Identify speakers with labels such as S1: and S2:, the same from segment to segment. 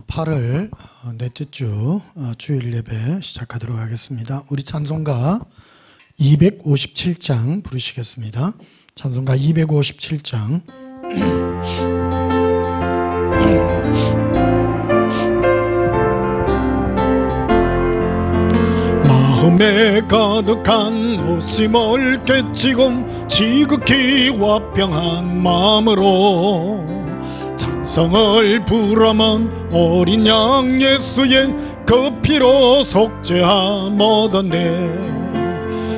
S1: 8월 넷째 주 주일 예배 시작하도록 하겠습니다. 우리 찬송가 257장 부르시겠습니다. 찬송가 257장. 마음에 가득한 오심을 깨치고 지극히 화평한 마음으로 찬성을 부람한 어린 양 예수의 그 피로 속죄함 얻었네.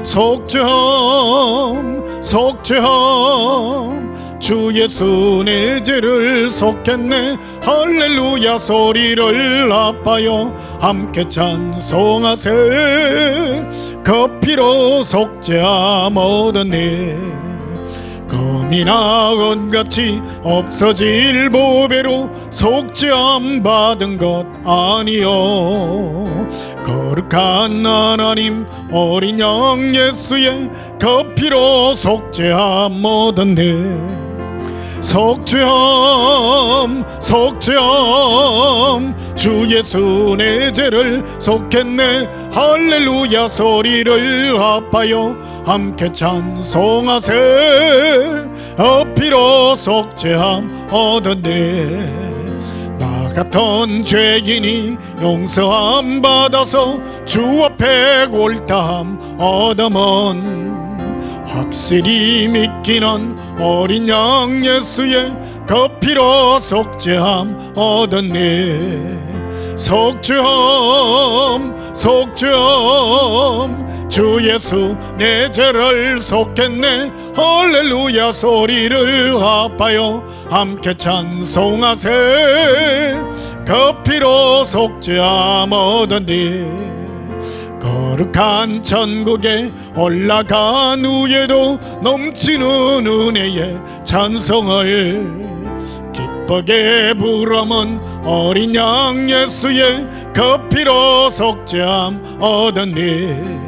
S1: 속죄함 속죄함 주 예수 내 죄를 속했네. 할렐루야 소리를 아파요 함께 찬송하세. 그 피로 속죄함 얻었네. 금이나 은같이 없어질 보배로 속죄함 받은 것 아니요. 거룩한 하나님 어린 양 예수의 그 피로 속죄함 얻었네. 속죄함 속죄함 주 예수 내 죄를 속했네. 할렐루야 소리를 아파요 함께 찬송하세. 피로 속죄함 얻었네. 나 같은 죄인이 용서함 받아서 주 앞에 옳다함 얻으면 확실히 믿기는 어린 양 예수의 그 피로 속죄함 얻었네. 속죄함 속죄함 주 예수 내 죄를 속했네. 할렐루야 소리를 아파요 함께 찬송하세. 그 피로 속죄함 얻었네. 거룩한 천국에 올라간 후에도 넘치는 은혜의 찬송을 기쁘게 부르면 어린 양 예수의 그 피로 속죄함 얻었네.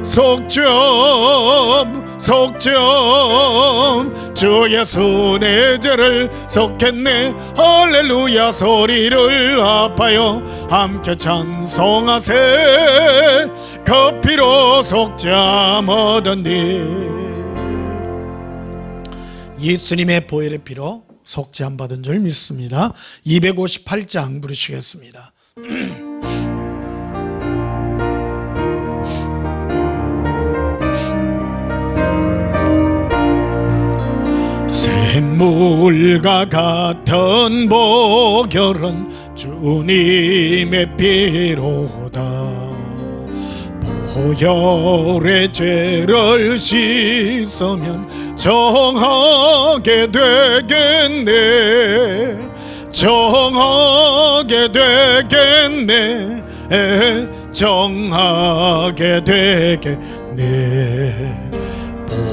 S1: 속죄함 속죄함 주 예수 내 죄를 속했네. 할렐루야 소리를 아파요 함께 찬송하세. 그 피로 속죄함 얻었네. 예수님의 보혈의 피로 속죄함 받은 줄 믿습니다. 258장 부르시겠습니다. 샘물과 같은 보혈은 주님의 피로다. 보혈의 죄를 씻으면 정하게 되겠네. 정하게 되겠네. 정하게 되겠네.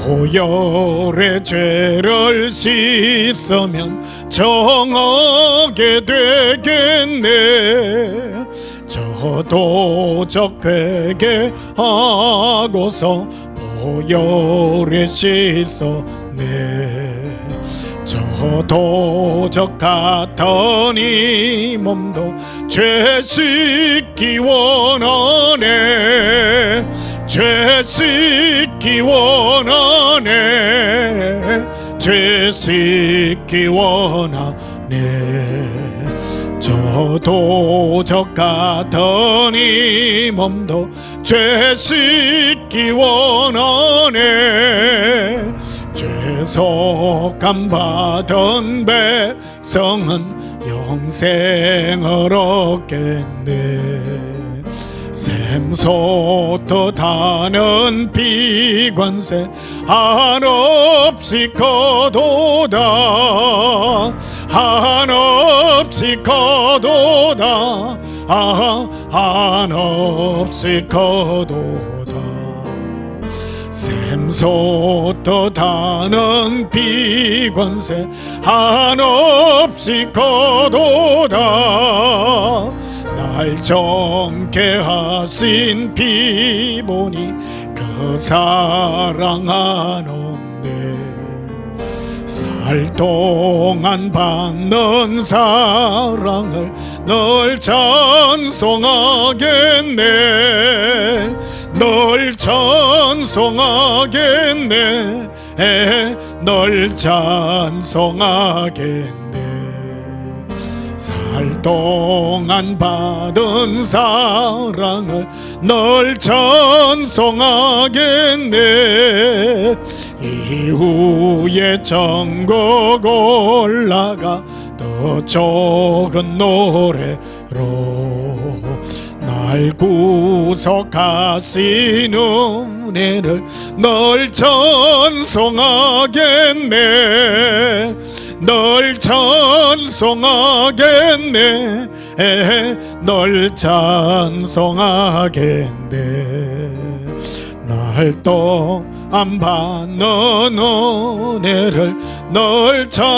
S1: 보혈의 죄를 씻으면 정하게 되겠네. 저도 회개하고서 보혈에 씻었네. 저도 같은 이 몸도 죄 씻기 원하네. 죄 씻기 원하네. 죄 씻기 원하네. 저도 같은 이 몸도 죄 씻기 원하네. 죄속함 받은 백성은 영생을 얻겠네. 샘솟듯 하는 비관세 한없이 거도다. 한없이 거도다. 한없이 거도다. 샘솟듯 하는 비관세 한없이 거도다. 날 정케 하신 피보니 그 사랑하는데 살 동안 받는 사랑을 널 찬송하겠네. 널 찬송하겠네. 널 찬송하겠네. 살 동안 받은 사랑을 널 찬송하겠네. 이후에 천국 올라가 더 좋은 노래로 날 구속하신 은혜를 널 찬송하겠네. 널 찬송하겠네. 널 찬송하겠네. 날 또한 받는 은혜를 널 찬송하겠네.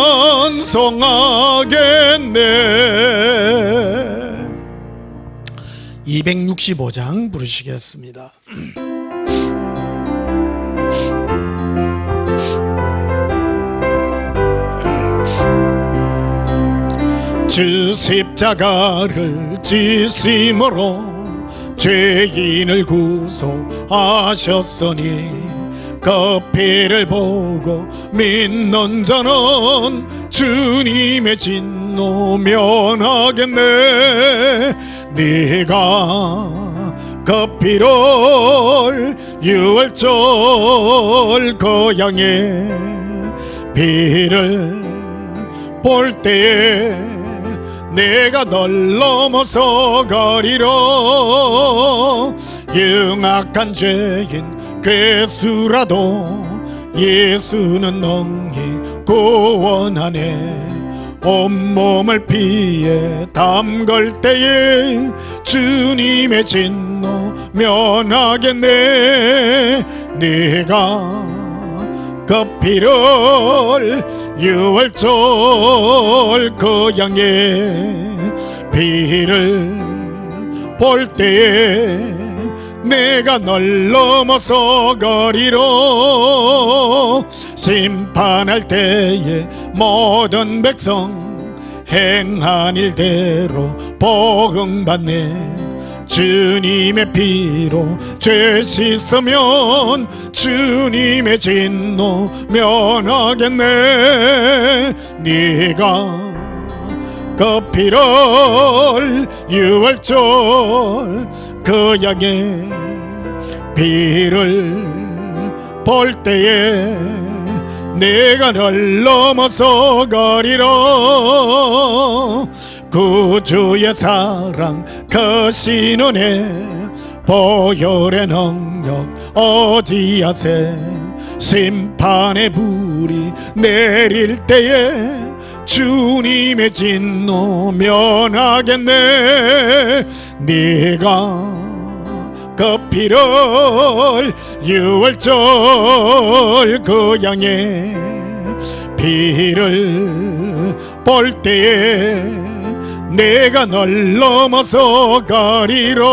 S1: 265장 부르시겠습니다. 주 십자가를 지심으로 죄인을 구속하셨으니 그 피를 보고 믿는 자는 주님의 진노 면하겠네. 네가 그 피를 유월절 그 양의 피를 볼 때에 내가 널 넘어서 가리라. 영악한 죄인 괴수라도 예수는 능히 구원하네. 온몸을 피에 담글 때에 주님의 진노 면하겠네. 네가 그 피를 유월절 그 양의 피를 볼 때에 내가 널 넘어서 가리라. 심판할 때에 모든 백성 행한 일대로 복응받네. 주님의 피로 죄 씻으면 주님의 진노 면하겠네. 네가 그 피를 유월절 그 양의 피를 볼 때에 내가 널 넘어서 가리라. 구주의 사랑 크신 은혜 보혈의 능력 어디하세. 심판의 불이 내릴 때에 주님의 진노 면하겠네. 네가 그 피를 유월절 그 양의 피를 볼 때에 내가 널 넘어서 가리라.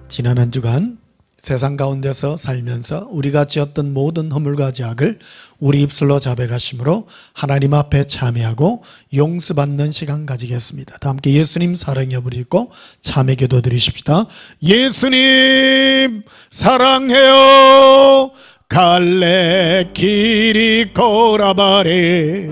S1: 지난 한 주간 세상 가운데서 살면서 우리가 지었던 모든 허물과 죄악을 우리 입술로 자백하심으로 하나님 앞에 참회하고 용서받는 시간 가지겠습니다. 다 함께 예수님 사랑해 부르고 참회 기도 드리십시다. 예수님 사랑해요. 갈래 길이 코라바레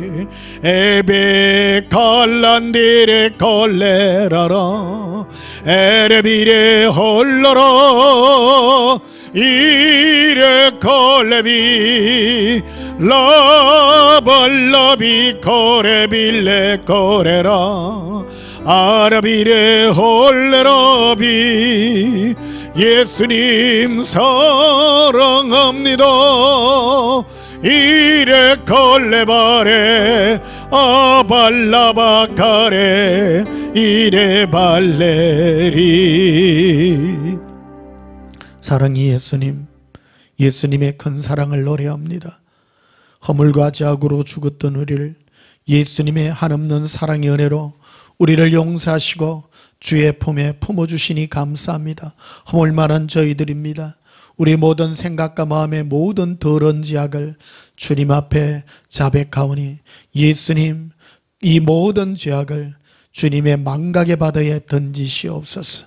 S1: 에베 칼란디레 콜레라라 에레비레 홀러라 이레 콜레비 라발라비 코레빌레 코레라 아라비레 홀레라비. 예수님 사랑합니다. 이레 콜레바레 아발라바카레 이레 발레리. 사랑이 예수님, 예수님의 큰 사랑을 노래합니다. 허물과 죄악으로 죽었던 우리를 예수님의 한없는 사랑의 은혜로 우리를 용서하시고 주의 품에 품어주시니 감사합니다. 허물 많은 저희들입니다. 우리 모든 생각과 마음의 모든 더러운 죄악을 주님 앞에 자백하오니 예수님 이 모든 죄악을 주님의 망각의 바다에 던지시옵소서.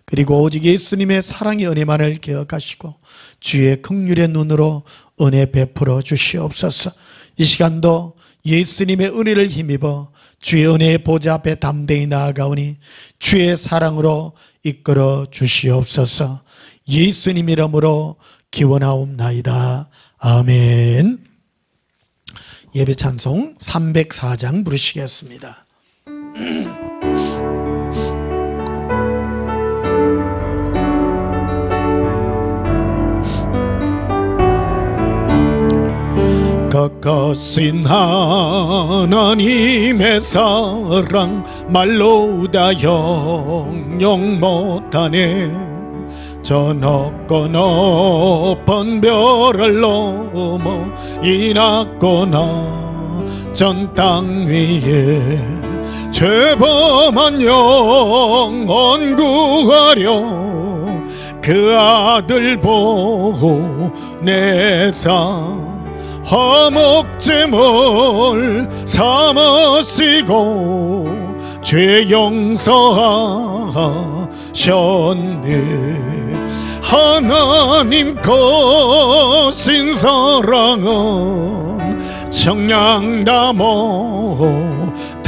S1: 그리고 오직 예수님의 사랑의 은혜만을 기억하시고 주의 긍휼의 눈으로 은혜 베풀어 주시옵소서. 이 시간도 예수님의 은혜를 힘입어 주의 은혜의 보좌 앞에 담대히 나아가오니 주의 사랑으로 이끌어 주시옵소서. 예수님 이름으로 기원하옵나이다. 아멘. 예배 찬송 304장 부르시겠습니다. 거짓 하나님의 사랑 말로 다 형용 못하네. 저 높고 높은 별을 넘어 이 낮거나 전 땅 위에 죄범한 영혼 구하려 그 아들 보내사 허목짐을 삼으시고 죄 용서하셨네. 하나님 거신 사랑은 청량다 못하네.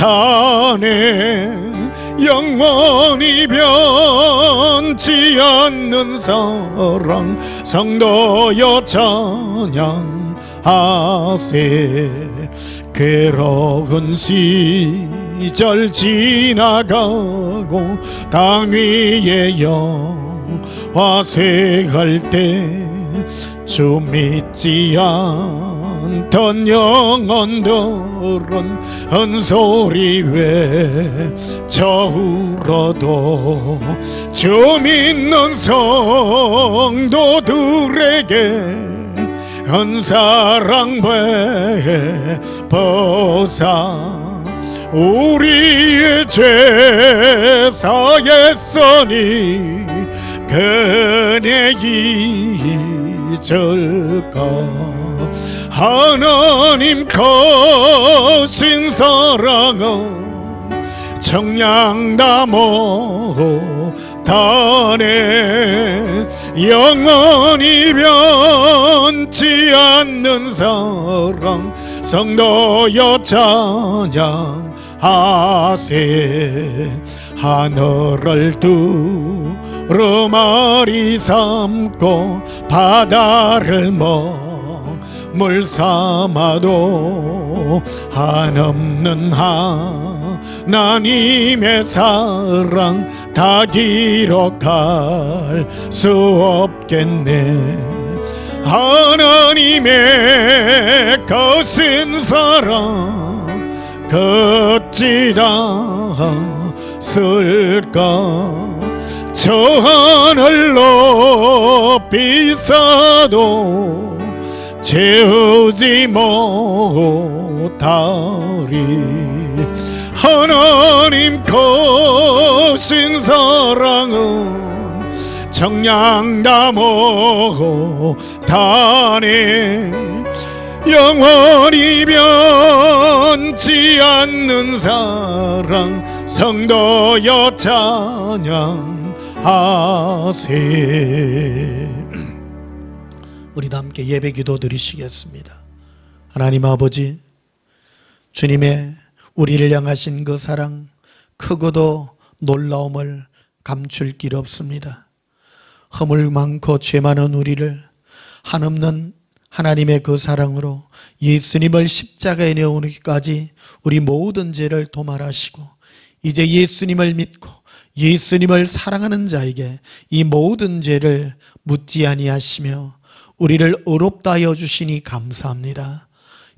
S1: 영원히 변치 않는 사랑 성도여 찬양하세. 괴로운 시절 지나가고 땅 위에 영화쇠할 때 주 믿지 않던 영혼들은 은소리 외쳐 울어도 주 믿는 성도들에게 은사랑 베푸사 우리의 죄 사했으니 그네 잊을까. 하나님 거신 사랑은 청량다 못하네. 영원히 변치 않는 사랑 성도여 찬양하세. 하늘을 두루마리 삼고 바다를 물 삼아도 한없는 하나님의 사랑 다 기록할 수 없겠네. 하나님의 거신 사랑 어찌다 쓸까. 저 하늘 높이 쌓아도 채우지 못하리. 하나님 거신 사랑은 청량다 못하네. 영원히 변치 않는 사랑 성도여 찬양하세. 우리도 함께 예배 기도 드리시겠습니다. 하나님 아버지, 주님의 우리를 향하신 그 사랑 크고도 놀라움을 감출 길 없습니다. 허물 많고 죄 많은 우리를 한없는 하나님의 그 사랑으로 예수님을 십자가에 내어오기까지 우리 모든 죄를 도말하시고 이제 예수님을 믿고 예수님을 사랑하는 자에게 이 모든 죄를 묻지 아니하시며 우리를 의롭다 하여 주시니 감사합니다.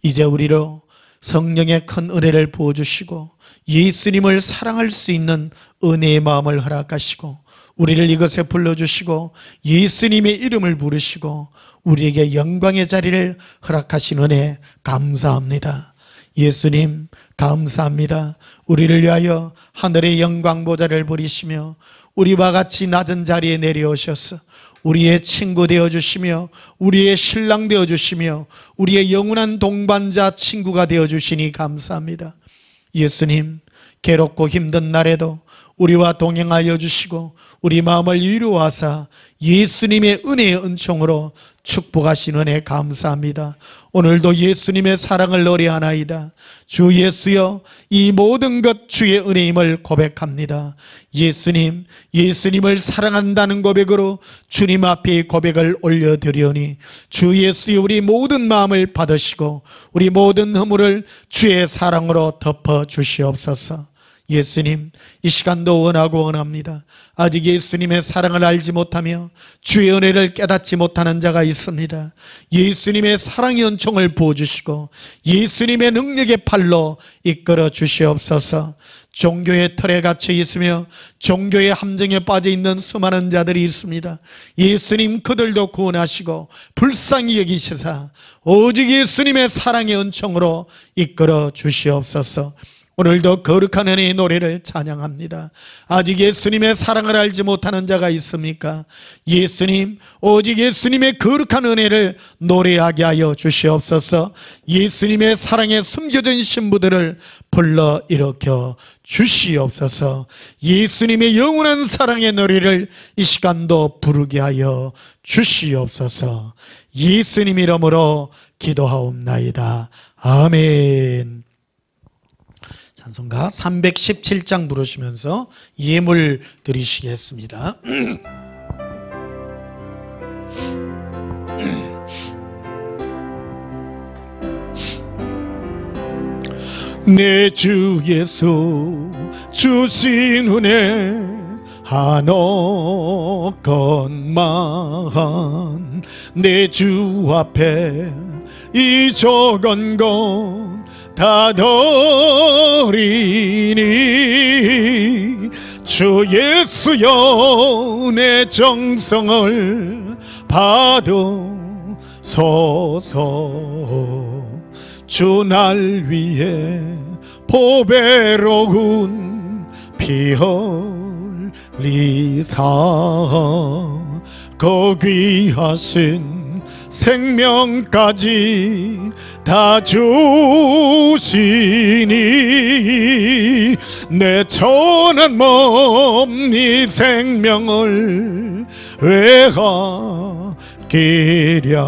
S1: 이제 우리로 성령의 큰 은혜를 부어주시고 예수님을 사랑할 수 있는 은혜의 마음을 허락하시고 우리를 이것에 불러주시고 예수님의 이름을 부르시고 우리에게 영광의 자리를 허락하신 은혜 감사합니다. 예수님 감사합니다. 우리를 위하여 하늘의 영광 보좌를 부리시며 우리와 같이 낮은 자리에 내려오셔서 우리의 친구 되어주시며 우리의 신랑 되어주시며 우리의 영원한 동반자 친구가 되어주시니 감사합니다. 예수님, 괴롭고 힘든 날에도 우리와 동행하여 주시고 우리 마음을 위로하사 예수님의 은혜의 은총으로 축복하신 은혜 감사합니다. 오늘도 예수님의 사랑을 노래하나이다. 주 예수여, 이 모든 것 주의 은혜임을 고백합니다. 예수님, 예수님을 사랑한다는 고백으로 주님 앞에 고백을 올려드리오니 주 예수여, 우리 모든 마음을 받으시고 우리 모든 허물을 주의 사랑으로 덮어주시옵소서. 예수님, 이 시간도 원합니다. 아직 예수님의 사랑을 알지 못하며 주의 은혜를 깨닫지 못하는 자가 있습니다. 예수님의 사랑의 은총을 부어주시고 예수님의 능력의 팔로 이끌어 주시옵소서. 종교의 틀에 갇혀 있으며 종교의 함정에 빠져 있는 수많은 자들이 있습니다. 예수님, 그들도 구원하시고 불쌍히 여기시사 오직 예수님의 사랑의 은총으로 이끌어 주시옵소서. 오늘도 거룩한 은혜의 노래를 찬양합니다. 아직 예수님의 사랑을 알지 못하는 자가 있습니까? 예수님, 오직 예수님의 거룩한 은혜를 노래하게 하여 주시옵소서. 예수님의 사랑에 숨겨진 신부들을 불러 일으켜 주시옵소서. 예수님의 영원한 사랑의 노래를 이 시간도 부르게 하여 주시옵소서. 예수님 이름으로 기도하옵나이다. 아멘. 찬송가 317장 부르시면서 예물 드리시겠습니다. 내 주 예수 주신 은혜 한없건만 내 주 앞에 이 적은 것 다 드리니 주 예수여 내 정성을 받으소서. 주 날 위해 보배로운 피 흘리사 그 귀하신 생명까지 다 주시니 내 천한 몸 이 생명을 외하기랴.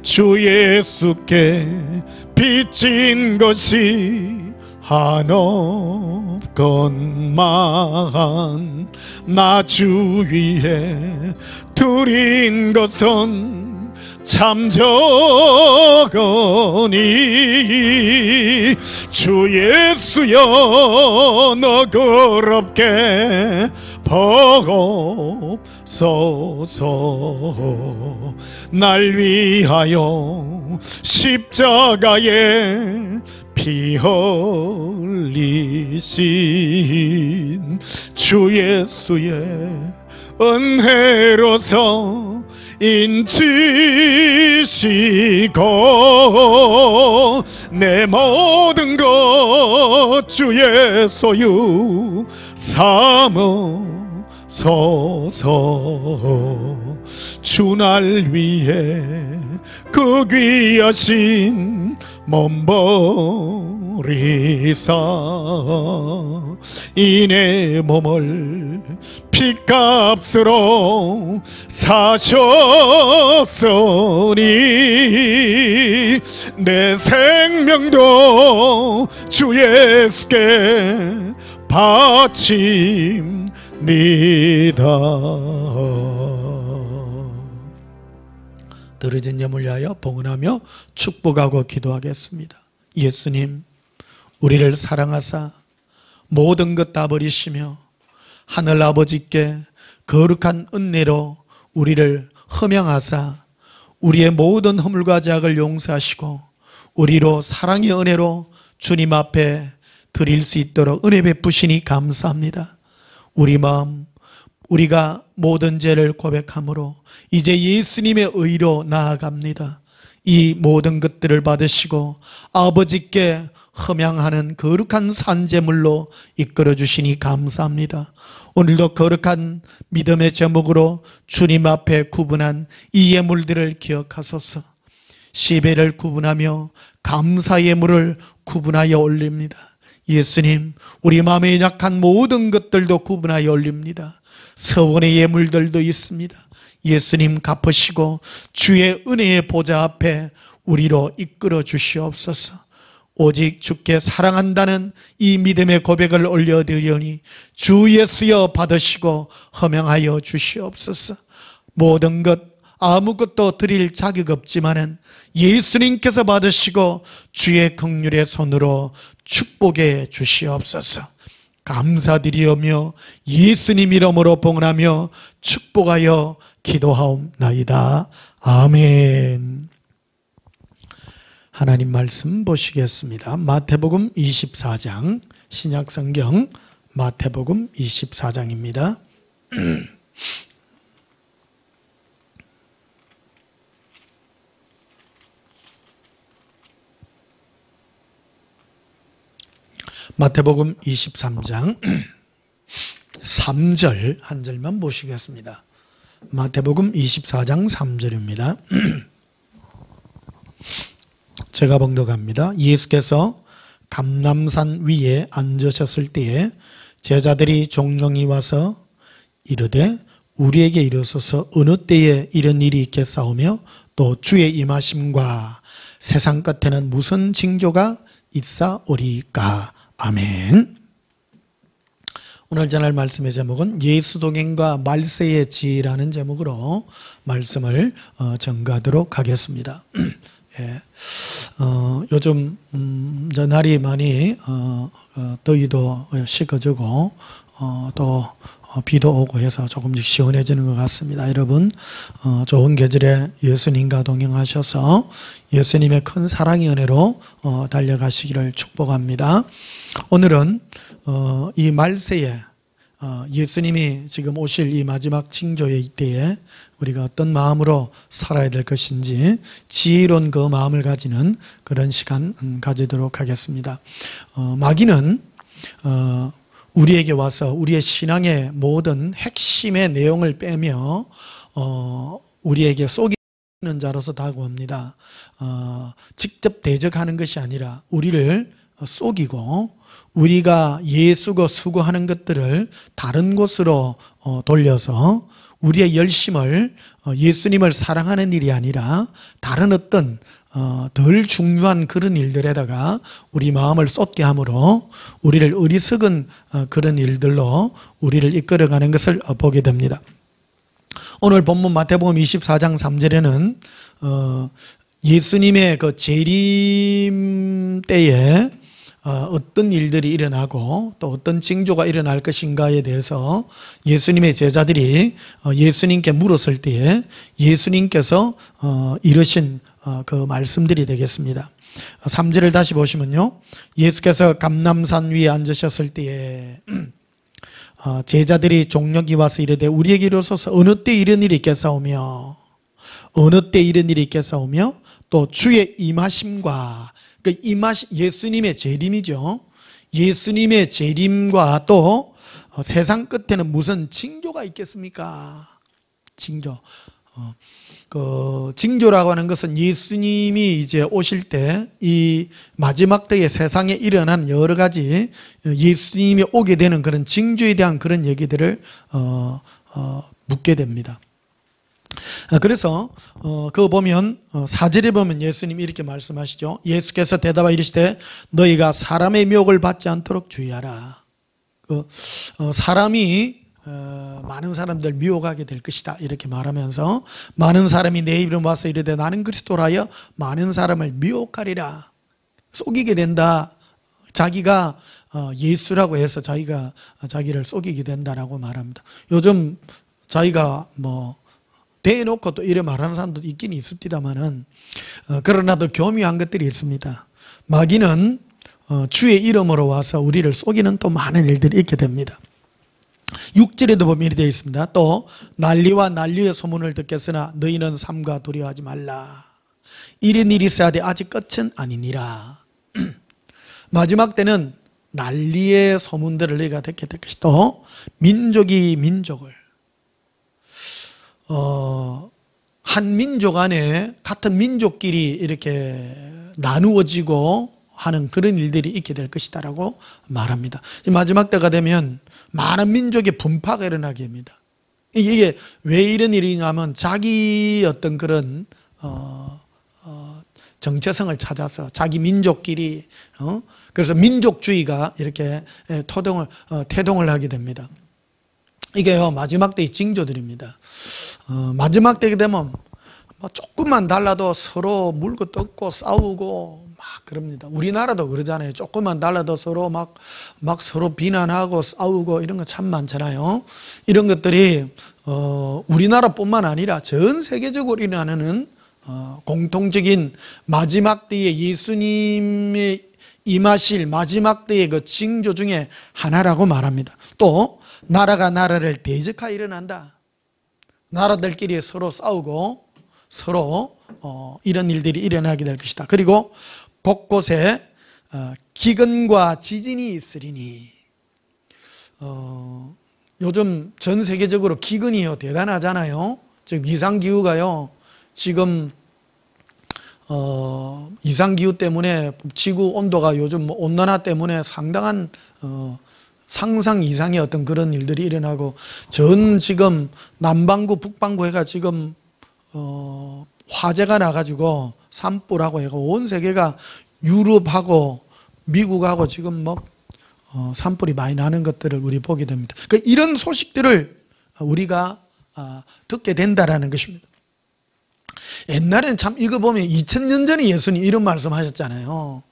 S1: 주 예수께 빚진 것이 한없건만 나 주 위에 드린 것은 참 적으니 주 예수여 너그럽게 버옵소서. 날 위하여 십자가에 피 흘리신 주 예수의 은혜로서 인치시고 내 모든 것 주의 소유 삼으소서. 주 날 위해 그 귀하신 몸 버리사 이 내 몸을 피값으로 사셨으니 내 생명도 주 예수께 바칩니다. 들어진 염을 위하여 봉헌하며 축복하고 기도하겠습니다. 예수님, 우리를 사랑하사 모든 것 다 버리시며 하늘 아버지께 거룩한 은혜로 우리를 흠양하사 우리의 모든 허물과 죄악을 용서하시고 우리로 사랑의 은혜로 주님 앞에 드릴 수 있도록 은혜 베푸시니 감사합니다. 우리 마음, 우리가 모든 죄를 고백함으로 이제 예수님의 의로 나아갑니다. 이 모든 것들을 받으시고 아버지께 흠양하는 거룩한 산제물로 이끌어 주시니 감사합니다. 오늘도 거룩한 믿음의 제목으로 주님 앞에 구분한 이 예물들을 기억하소서. 시배를 구분하며 감사 예물을 구분하여 올립니다. 예수님, 우리 마음에 약한 모든 것들도 구분하여 올립니다. 서원의 예물들도 있습니다. 예수님 갚으시고 주의 은혜의 보좌 앞에 우리로 이끌어 주시옵소서. 오직 주께 사랑한다는 이 믿음의 고백을 올려드리오니 주 예수여 받으시고 허명하여 주시옵소서. 모든 것 아무것도 드릴 자격 없지만은 예수님께서 받으시고 주의 긍휼의 손으로 축복해 주시옵소서. 감사드리오며 예수님 이름으로 봉헌하며 축복하여 기도하옵나이다. 아멘. 하나님 말씀 보시겠습니다. 마태복음 24장, 신약성경 마태복음 24장입니다. 마태복음 23장 3절 한 절만 보시겠습니다. 마태복음 24장 3절입니다. 제가 봉독합니다. 예수께서 감람산 위에 앉으셨을 때에 제자들이 종종이 와서 이르되 우리에게 이르소서 어느 때에 이런 일이 있겠사오며 또 주의 임하심과 세상 끝에는 무슨 징조가 있사오리까. 아멘. 오늘 전할 말씀의 제목은 예수 동행과 말세의 지라는 제목으로 말씀을 전가하도록 하겠습니다. 예. 요즘 날이 많이 더위도 식어지고 또 비도 오고 해서 조금씩 시원해지는 것 같습니다. 여러분 좋은 계절에 예수님과 동행하셔서 예수님의 큰 사랑의 은혜로 달려가시기를 축복합니다. 오늘은 이 말세에 예수님이 지금 오실 이 마지막 징조의 이때에 우리가 어떤 마음으로 살아야 될 것인지 지혜로운 그 마음을 가지는 그런 시간 가지도록 하겠습니다. 마귀는 우리에게 와서 우리의 신앙의 모든 핵심의 내용을 빼며 우리에게 속이는 자로서 다가옵니다. 직접 대적하는 것이 아니라 우리를 속이고 우리가 예수고 수고하는 것들을 다른 곳으로 돌려서 우리의 열심을 예수님을 사랑하는 일이 아니라 다른 어떤 덜 중요한 그런 일들에다가 우리 마음을 쏟게 함으로 우리를 어리석은 그런 일들로 우리를 이끌어가는 것을 보게 됩니다. 오늘 본문 마태복음 24장 3절에는 예수님의 그 재림 때에 어떤 일들이 일어나고 또 어떤 징조가 일어날 것인가에 대해서 예수님의 제자들이 예수님께 물었을 때에 예수님께서 이르신 그 말씀들이 되겠습니다. 3절을 다시 보시면요. 예수께서 감람산 위에 앉으셨을 때에 제자들이 종력이 와서 이르되 우리에게 이르소서 어느 때 이런 일이 있겠사오며 어느 때 이런 일이 있겠사오며 또 주의 임하심과 예수님의 재림이죠. 예수님의 재림과 또 세상 끝에는 무슨 징조가 있겠습니까? 징조. 그 징조라고 하는 것은 예수님이 이제 오실 때 이 마지막 때에 세상에 일어나는 여러 가지 예수님이 오게 되는 그런 징조에 대한 그런 얘기들을 묻게 됩니다. 그래서 그거 보면 4절에 보면 예수님이 이렇게 말씀하시죠. 예수께서 대답하여 이르시되 너희가 사람의 미혹을 받지 않도록 주의하라. 사람이 많은 사람들 미혹하게 될 것이다 이렇게 말하면서 많은 사람이 내 이름 와서 이르되 나는 그리스도라 하여 많은 사람을 미혹하리라. 속이게 된다. 자기가 예수라고 해서 자기가 자기를 속이게 된다라고 말합니다. 요즘 자기가 대놓고 또 이래 말하는 사람도 있긴 있습니다만은 그러나도 교묘한 것들이 있습니다. 마귀는 주의 이름으로 와서 우리를 속이는 또 많은 일들이 있게 됩니다. 6절에도 보면 이렇게 되어 있습니다. 또 난리와 난리의 소문을 듣겠으나 너희는 삼가 두려워하지 말라. 이런 일이 있어야 돼 아직 끝은 아니니라. 마지막 때는 난리의 소문들을 너희가 듣게 될 것이다. 또 민족이 민족을 한 민족 안에 같은 민족끼리 이렇게 나누어지고 하는 그런 일들이 있게 될 것이다라고 말합니다. 마지막 때가 되면 많은 민족의 분파가 일어나게 됩니다. 이게 왜 이런 일이냐면 자기 어떤 그런 정체성을 찾아서 자기 민족끼리 그래서 민족주의가 이렇게 태동을 하게 됩니다. 이게요 마지막 때의 징조들입니다. 마지막 때가 되면 조금만 달라도 서로 물고 뜯고 싸우고 막 그럽니다. 우리나라도 그러잖아요. 조금만 달라도 서로 막 서로 비난하고 싸우고 이런 거 참 많잖아요. 이런 것들이 우리나라뿐만 아니라 전 세계적으로 일어나는 공통적인 마지막 때의 예수님의 임하실 마지막 때의 그 징조 중에 하나라고 말합니다. 또 나라가 나라를 대적하여 일어난다. 나라들끼리 서로 싸우고 서로 이런 일들이 일어나게 될 것이다. 그리고 곳곳에 기근과 지진이 있으리니 요즘 전 세계적으로 기근이요 대단하잖아요. 지금 이상기후가요 지금 이상기후 때문에 지구 온도가 요즘 온난화 때문에 상당한 상상 이상의 어떤 그런 일들이 일어나고 전 지금 남반구 북반구 해가 지금 화재가 나가지고 산불하고 해가 온 세계가 유럽하고 미국하고 지금 산불이 많이 나는 것들을 우리 보게 됩니다. 그러니까 이런 소식들을 우리가 듣게 된다라는 것입니다. 옛날에는 참 이거 보면 2000년 전에 예수님 이런 말씀 하셨잖아요.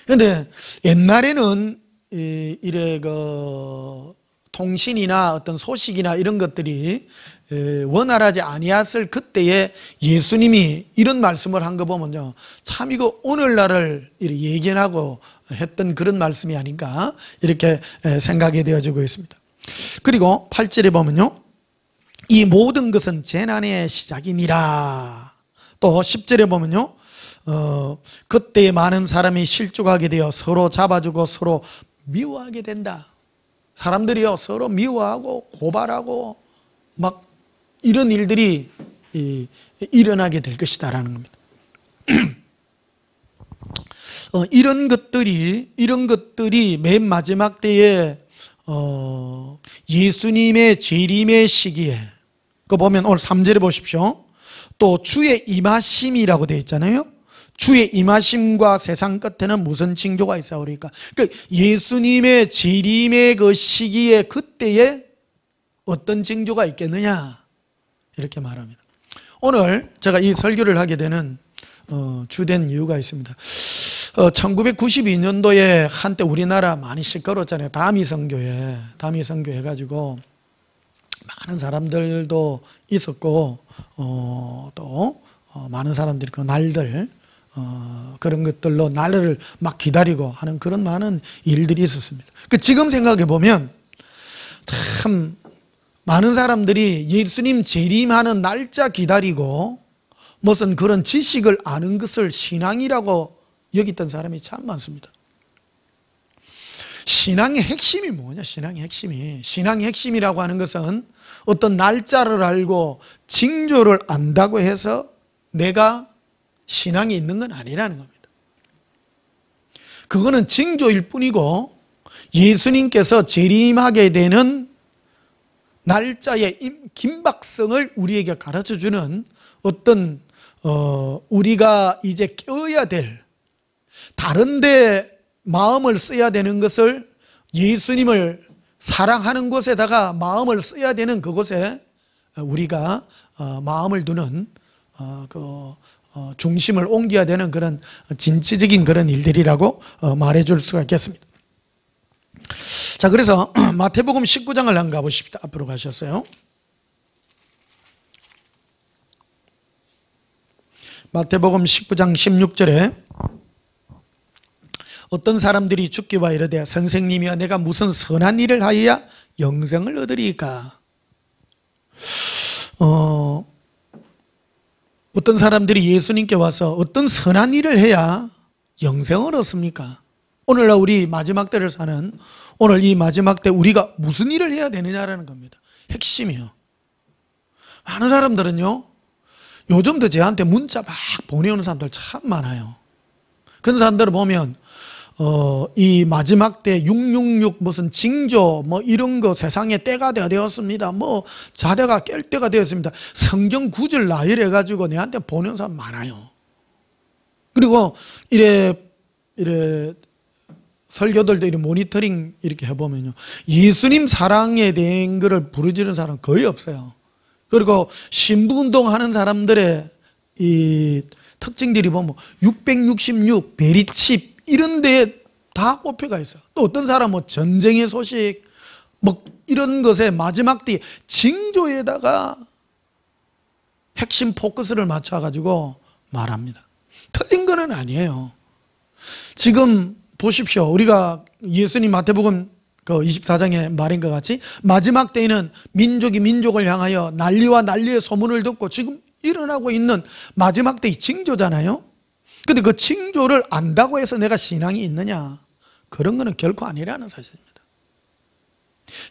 S1: 그런데 옛날에는 이래 통신이나 어떤 소식이나 이런 것들이 원활하지 아니었을 그때에 예수님이 이런 말씀을 한 거 보면요 참 이거 오늘날을 예견하고 했던 그런 말씀이 아닌가 이렇게 생각이 되어지고 있습니다. 그리고 8절에 보면요 이 모든 것은 재난의 시작이니라. 또 10절에 보면요 그때에 많은 사람이 실족하게 되어 서로 잡아주고 서로 미워하게 된다. 사람들이요 서로 미워하고 고발하고 막 이런 일들이 일어나게 될 것이다라는 겁니다. 이런 것들이 맨 마지막 때에 예수님의 재림의 시기에 그 보면 오늘 3절에 보십시오. 또 주의 임하심이라고 되어 있잖아요. 주의 임하심과 세상 끝에는 무슨 징조가 있사오리까? 그러니까 예수님의 재림의 그 시기에 그때에 어떤 징조가 있겠느냐 이렇게 말합니다. 오늘 제가 이 설교를 하게 되는 주된 이유가 있습니다. 1992년도에 한때 우리나라 많이 시끄러웠잖아요. 다미성교회 해가지고 많은 사람들도 있었고 또 많은 사람들이 그 날들 그런 것들로 나를 막 기다리고 하는 그런 많은 일들이 있었습니다. 지금 생각해 보면 참 많은 사람들이 예수님 재림하는 날짜 기다리고 무슨 그런 지식을 아는 것을 신앙이라고 여겼던 사람이 참 많습니다. 신앙의 핵심이 뭐냐? 신앙의 핵심이라고 하는 것은 어떤 날짜를 알고 징조를 안다고 해서 내가 신앙이 있는 건 아니라는 겁니다. 그거는 징조일 뿐이고 예수님께서 재림하게 되는 날짜의 긴박성을 우리에게 가르쳐주는 어떤 우리가 이제 깨어야 될 다른 데 마음을 써야 되는 것을 예수님을 사랑하는 곳에다가 마음을 써야 되는 그곳에 우리가 마음을 두는 중심을 옮겨야 되는 그런 진취적인 그런 일들이라고 말해줄 수가 있겠습니다. 자, 그래서 마태복음 19장을 한번 가보십시다. 앞으로 가셨어요. 마태복음 19장 16절에 어떤 사람들이 죽기와 이르되 선생님이여 내가 무슨 선한 일을 하여야 영생을 얻으리까? 어떤 사람들이 예수님께 와서 어떤 선한 일을 해야 영생을 얻습니까? 오늘날 우리 마지막 때를 사는 오늘 이 마지막 때 우리가 무슨 일을 해야 되느냐라는 겁니다. 핵심이요. 많은 사람들은요 요즘도 저한테 문자 막 보내오는 사람들 참 많아요. 그런 사람들을 보면 이 마지막 때 666 무슨 징조 뭐 이런 거 세상에 때가 되었습니다. 뭐 자다가 깰 때가 되었습니다. 성경 구절 나열해 가지고 내한테 보는 사람 많아요. 그리고 이래 설교들도 이렇게 모니터링 이렇게 해보면요, 예수님 사랑에 대한 거를 부르짖는 사람은 거의 없어요. 그리고 신부운동 하는 사람들의 이 특징들이 보면 666, 베리칩 이런 데에 다 꼽혀가 있어요. 또 어떤 사람은 뭐 전쟁의 소식 뭐 이런 것에 마지막 뒤 징조에다가 핵심 포커스를 맞춰가지고 말합니다. 틀린 거는 아니에요. 지금 보십시오. 우리가 예수님 마태복음 그 24장의 말인 것 같이 마지막 때에는 민족이 민족을 향하여 난리와 난리의 소문을 듣고 지금 일어나고 있는 마지막 때의 징조잖아요. 근데 그 징조를 안다고 해서 내가 신앙이 있느냐? 그런 거는 결코 아니라는 사실입니다.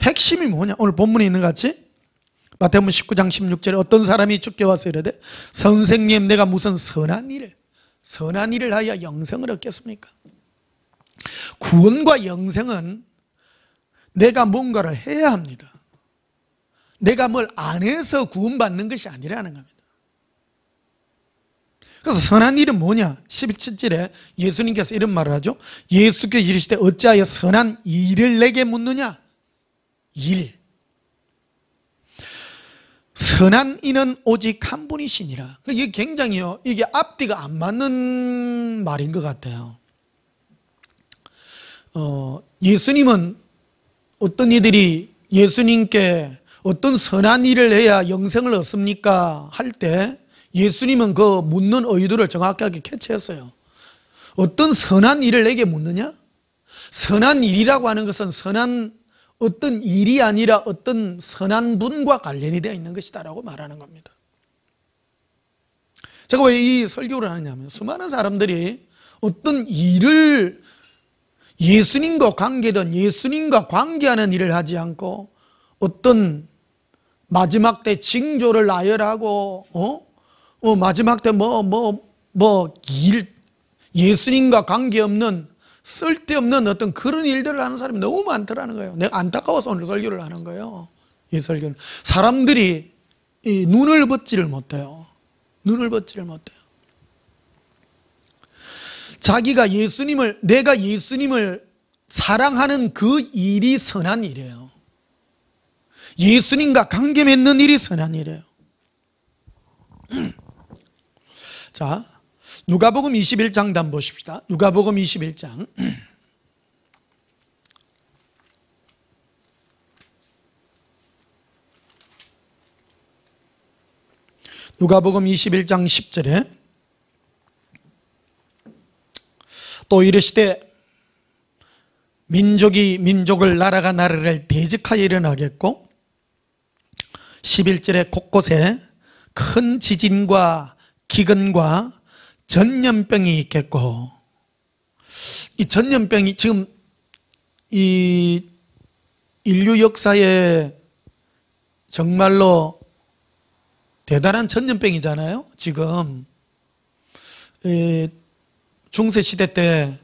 S1: 핵심이 뭐냐? 오늘 본문에 있는 것 같이 마태복음 19장 16절에 어떤 사람이 주께 와서 이르되 선생님, 내가 무슨 선한 일을 하여 영생을 얻겠습니까? 구원과 영생은 내가 뭔가를 해야 합니다. 내가 뭘 안 해서 구원받는 것이 아니라는 겁니다. 그래서 선한 일은 뭐냐? 17절에 예수님께서 이런 말을 하죠. 예수께서 이르시되 어찌하여 선한 일을 내게 묻느냐? 일. 선한 이는 오직 한 분이시니라. 이게 굉장히요, 이게 앞뒤가 안 맞는 말인 것 같아요. 예수님은 어떤 이들이 예수님께 어떤 선한 일을 해야 영생을 얻습니까? 할 때 예수님은 그 묻는 의도를 정확하게 캐치했어요. 어떤 선한 일을 내게 묻느냐? 선한 일이라고 하는 것은 선한 어떤 일이 아니라 어떤 선한 분과 관련이 되어 있는 것이다라고 말하는 겁니다. 제가 왜 이 설교를 하느냐면 수많은 사람들이 어떤 일을 예수님과 관계든 예수님과 관계하는 일을 하지 않고 어떤 마지막 때 징조를 나열하고 마지막 때 예수님과 관계없는 쓸데없는 어떤 그런 일들을 하는 사람이 너무 많더라는 거예요. 내가 안타까워서 오늘 설교를 하는 거예요. 이 설교는 사람들이 이 눈을 벗지를 못해요. 눈을 벗지를 못해요. 내가 예수님을 사랑하는 그 일이 선한 일이에요. 예수님과 관계 맺는 일이 선한 일이에요. 자, 누가복음 21장 한번 보십시다. 누가복음 21장. 누가복음 21장 10절에 또 이르시되 민족이 민족을 나라가 나라를 대적하여 일어나겠고 11절에 곳곳에 큰 지진과 기근과 전염병이 있겠고, 이 전염병이 지금 이 인류 역사에 정말로 대단한 전염병이잖아요. 지금 중세시대 때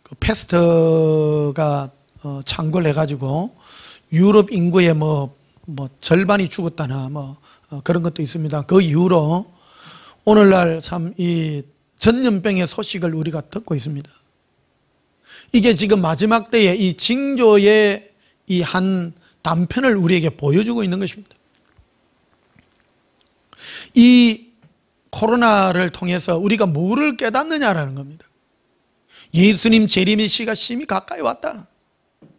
S1: 그 패스트가 창궐해 가지고 유럽 인구의 뭐 절반이 죽었다나 그런 것도 있습니다. 그 이후로 오늘날 참 이 전염병의 소식을 우리가 듣고 있습니다. 이게 지금 마지막 때에 이 징조의 이 한 단편을 우리에게 보여주고 있는 것입니다. 이 코로나를 통해서 우리가 뭐를 깨닫느냐라는 겁니다. 예수님 재림의 시가 심히 가까이 왔다.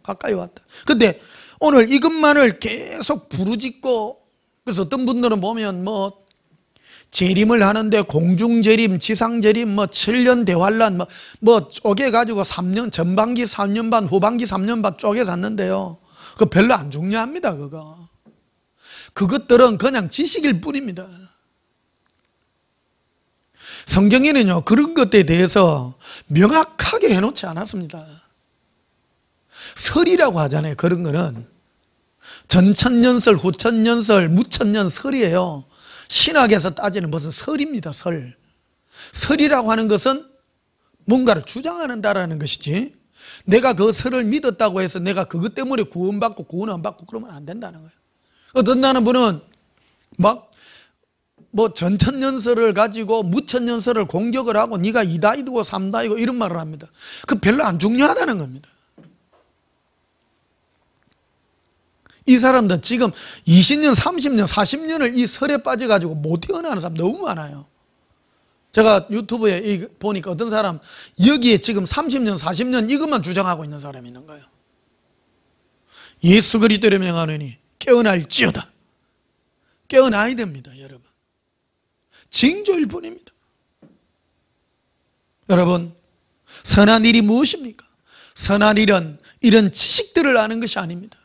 S1: 가까이 왔다. 근데 오늘 이것만을 계속 부르짖고, 그래서 어떤 분들은 보면 재림을 하는데 공중재림, 지상재림, 7년 대환란, 쪼개가지고 3년, 전반기 3년 반, 후반기 3년 반 쪼개졌는데요. 그거 별로 안 중요합니다, 그거. 그것들은 그냥 지식일 뿐입니다. 성경에는요, 그런 것에 대해서 명확하게 해놓지 않았습니다. 설이라고 하잖아요. 그런 거는 전천년설, 후천년설, 무천년설이에요. 신학에서 따지는 무슨 설입니다. 설이라고 하는 것은 뭔가를 주장한다라는 것이지, 내가 그 설을 믿었다고 해서 내가 그것 때문에 구원받고 구원 안 받고 그러면 안 된다는 거예요. 어떤 분은 막 뭐 전천년설을 가지고 무천년설을 공격을 하고 네가 이다이고 삼다이고 이런 말을 합니다. 그 별로 안 중요하다는 겁니다. 이 사람들 지금 20년, 30년, 40년을 이 설에 빠져가지고 못 태어나는 사람 너무 많아요. 제가 유튜브에 보니까 어떤 사람 여기에 지금 30년, 40년 이것만 주장하고 있는 사람이 있는 거예요. 예수 그리스도를 명하노니 깨어날지어다. 깨어나야 됩니다, 여러분. 징조일 뿐입니다. 여러분, 선한 일이 무엇입니까? 선한 일은 이런 지식들을 아는 것이 아닙니다.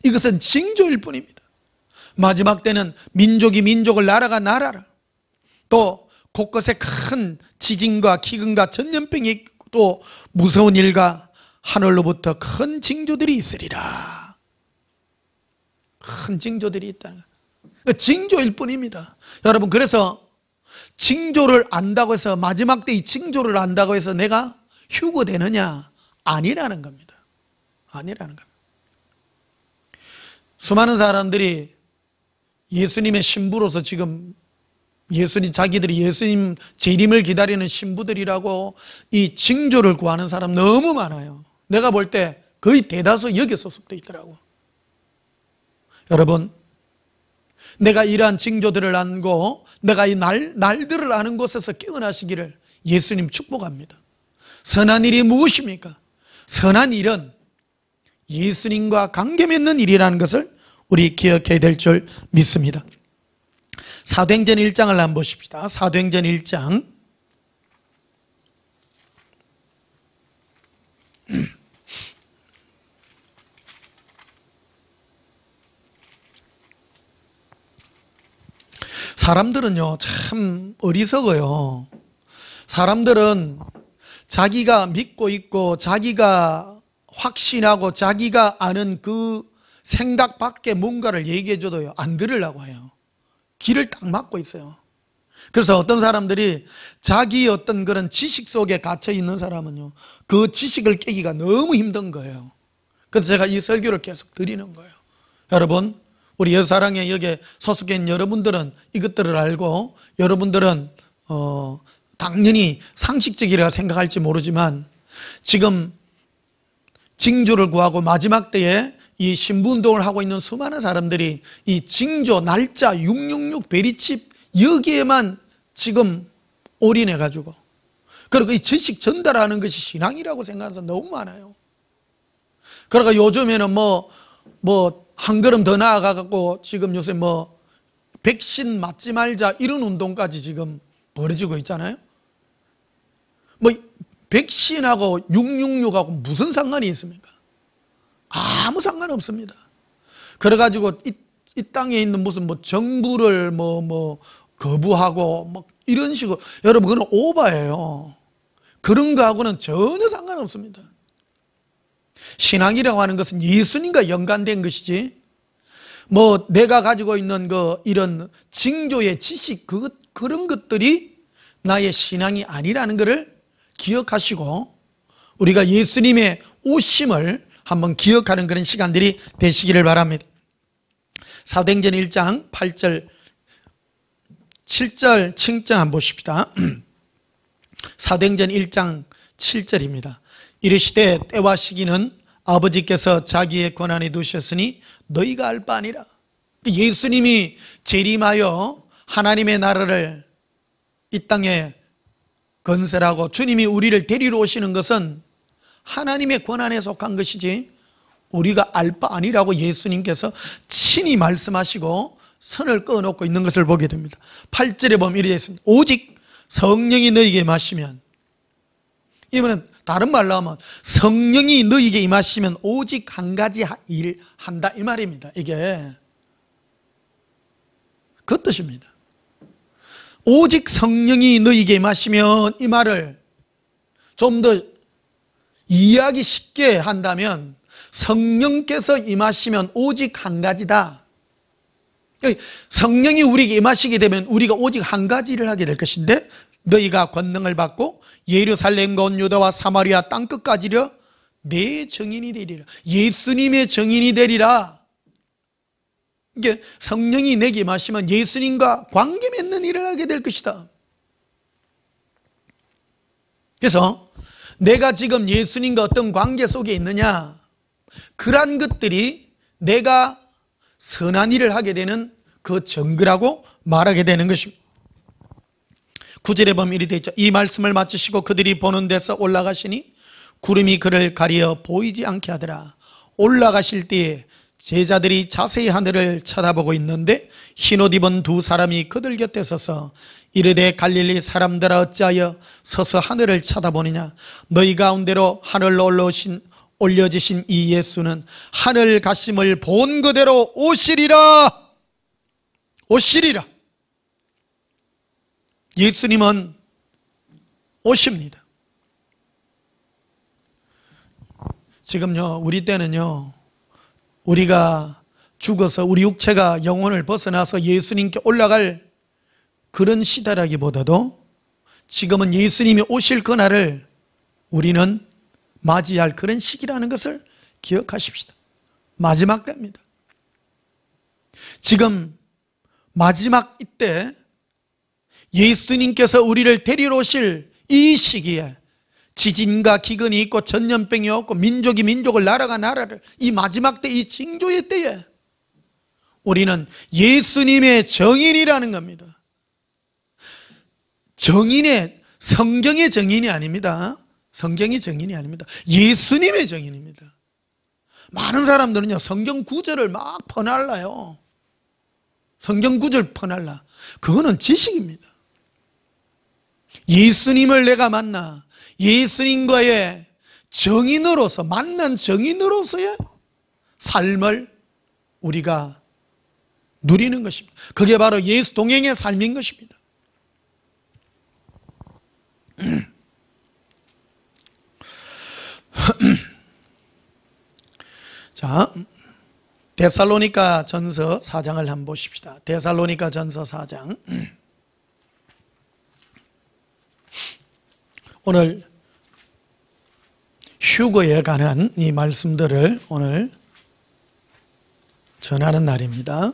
S1: 이것은 징조일 뿐입니다. 마지막 때는 민족이 민족을, 나라가 나라를, 또 곳곳에 큰 지진과 기근과 전염병이 있고 또 무서운 일과 하늘로부터 큰 징조들이 있으리라. 큰 징조들이 있다는 거예요. 징조일 뿐입니다. 여러분, 그래서 징조를 안다고 해서, 마지막 때 이 징조를 안다고 해서 내가 휴거되느냐? 아니라는 겁니다. 아니라는 겁니다. 수많은 사람들이 예수님의 신부로서 지금 자기들이 예수님 재림을 기다리는 신부들이라고 이 징조를 구하는 사람 너무 많아요. 내가 볼 때 거의 대다수 여기에 소속돼 있더라고. 여러분, 내가 이러한 징조들을 안고 내가 이 날들을 아는 곳에서 깨어나시기를 예수님 축복합니다. 선한 일이 무엇입니까? 선한 일은 예수님과 관계 맺는 일이라는 것을 우리 기억해야 될 줄 믿습니다. 사도행전 1장을 한번 보십시다. 사도행전 1장. 사람들은요, 참 어리석어요. 사람들은 자기가 믿고 있고 자기가 확신하고 자기가 아는 그 생각 밖에 뭔가를 얘기해줘도요, 안 들으려고 해요. 귀를 딱 막고 있어요. 그래서 어떤 사람들이 자기 어떤 그런 지식 속에 갇혀 있는 사람은요, 그 지식을 깨기가 너무 힘든 거예요. 그래서 제가 이 설교를 계속 드리는 거예요. 여러분, 우리 여사랑에 여기에 소속해 있는 여러분들은 이것들을 알고, 여러분들은 당연히 상식적이라 생각할지 모르지만, 지금 징조를 구하고 마지막 때에 이 신부운동을 하고 있는 수많은 사람들이 이 징조, 날짜, 666, 베리칩 여기에만 지금 올인해가지고, 그리고 이 지식 전달하는 것이 신앙이라고 생각하는 사람 너무 많아요. 그러니까 요즘에는 한 걸음 더 나아가고 지금 요새 백신 맞지 말자 이런 운동까지 지금 벌어지고 있잖아요. 백신하고 666하고 무슨 상관이 있습니까? 아무 상관 없습니다. 그래가지고 이 땅에 있는 무슨 정부를 거부하고 이런 식으로, 여러분, 그건 오바예요. 그런 거하고는 전혀 상관없습니다. 신앙이라고 하는 것은 예수님과 연관된 것이지, 내가 가지고 있는 이런 징조의 지식, 그런 것들이 나의 신앙이 아니라는 것을 기억하시고, 우리가 예수님의 오심을 한번 기억하는 그런 시간들이 되시기를 바랍니다. 사도행전 1장 8절 7절 칭정 한번 보십시다. 사도행전 1장 7절입니다. 이르시되 때와 시기는 아버지께서 자기의 권한에 두셨으니 너희가 알 바 아니라. 예수님이 재림하여 하나님의 나라를 이 땅에 건설하고 주님이 우리를 데리러 오시는 것은 하나님의 권한에 속한 것이지 우리가 알 바 아니라고 예수님께서 친히 말씀하시고 선을 그어놓고 있는 것을 보게 됩니다. 8절에 보면 이렇게 있습니다. 오직 성령이 너희에게 임하시면, 이번엔 다른 말로 하면 성령이 너희에게 임하시면 오직 한 가지 일 한다, 이 말입니다. 이게 그 뜻입니다. 오직 성령이 너희에게 임하시면, 이 말을 좀 더 이해하기 쉽게 한다면 성령께서 임하시면 오직 한 가지다. 성령이 우리에게 임하시게 되면 우리가 오직 한 가지 일을 하게 될 것인데, 너희가 권능을 받고 예루살렘과 온 유다와 사마리아 땅끝까지려 내 증인이 되리라. 예수님의 증인이 되리라. 이게 성령이 내게 임하시면 예수님과 관계 맺는 일을 하게 될 것이다. 그래서 내가 지금 예수님과 어떤 관계 속에 있느냐, 그러한 것들이 내가 선한 일을 하게 되는 그 증거라고 말하게 되는 것입니다. 9절에 보면 이리 되어 있죠. 이 말씀을 마치시고 그들이 보는 데서 올라가시니 구름이 그를 가리어 보이지 않게 하더라. 올라가실 때에 제자들이 자세히 하늘을 쳐다보고 있는데 흰옷 입은 두 사람이 그들 곁에 서서 이르되 갈릴리 사람들아 어찌하여 서서 하늘을 쳐다보느냐. 너희 가운데로 하늘로 올려지신 이 예수는 하늘 가심을 본 그대로 오시리라. 오시리라. 예수님은 오십니다. 지금요, 우리 때는요, 우리가 죽어서 우리 육체가 영혼을 벗어나서 예수님께 올라갈 그런 시대라기보다도 지금은 예수님이 오실 그날을 우리는 맞이할 그런 시기라는 것을 기억하십시다. 마지막 때입니다. 지금 마지막 이때 예수님께서 우리를 데리러 오실 이 시기에 지진과 기근이 있고 전염병이 없고 민족이 민족을 나라가 나라를 이 마지막 때 이 징조의 때에 우리는 예수님의 정인이라는 겁니다. 정인의 성경의 정인이 아닙니다. 성경의 정인이 아닙니다. 예수님의 정인입니다. 많은 사람들은요 성경 구절을 막 퍼날라요. 성경 구절 퍼날라. 그거는 지식입니다. 예수님을 내가 만나 예수님과의 정인으로서 만난 정인으로서의 삶을 우리가 누리는 것입니다. 그게 바로 예수 동행의 삶인 것입니다. 자, 데살로니가 전서 4장을 한번 보십시다. 데살로니가 전서 4장. 오늘 휴거에 관한 이 말씀들을 오늘 전하는 날입니다.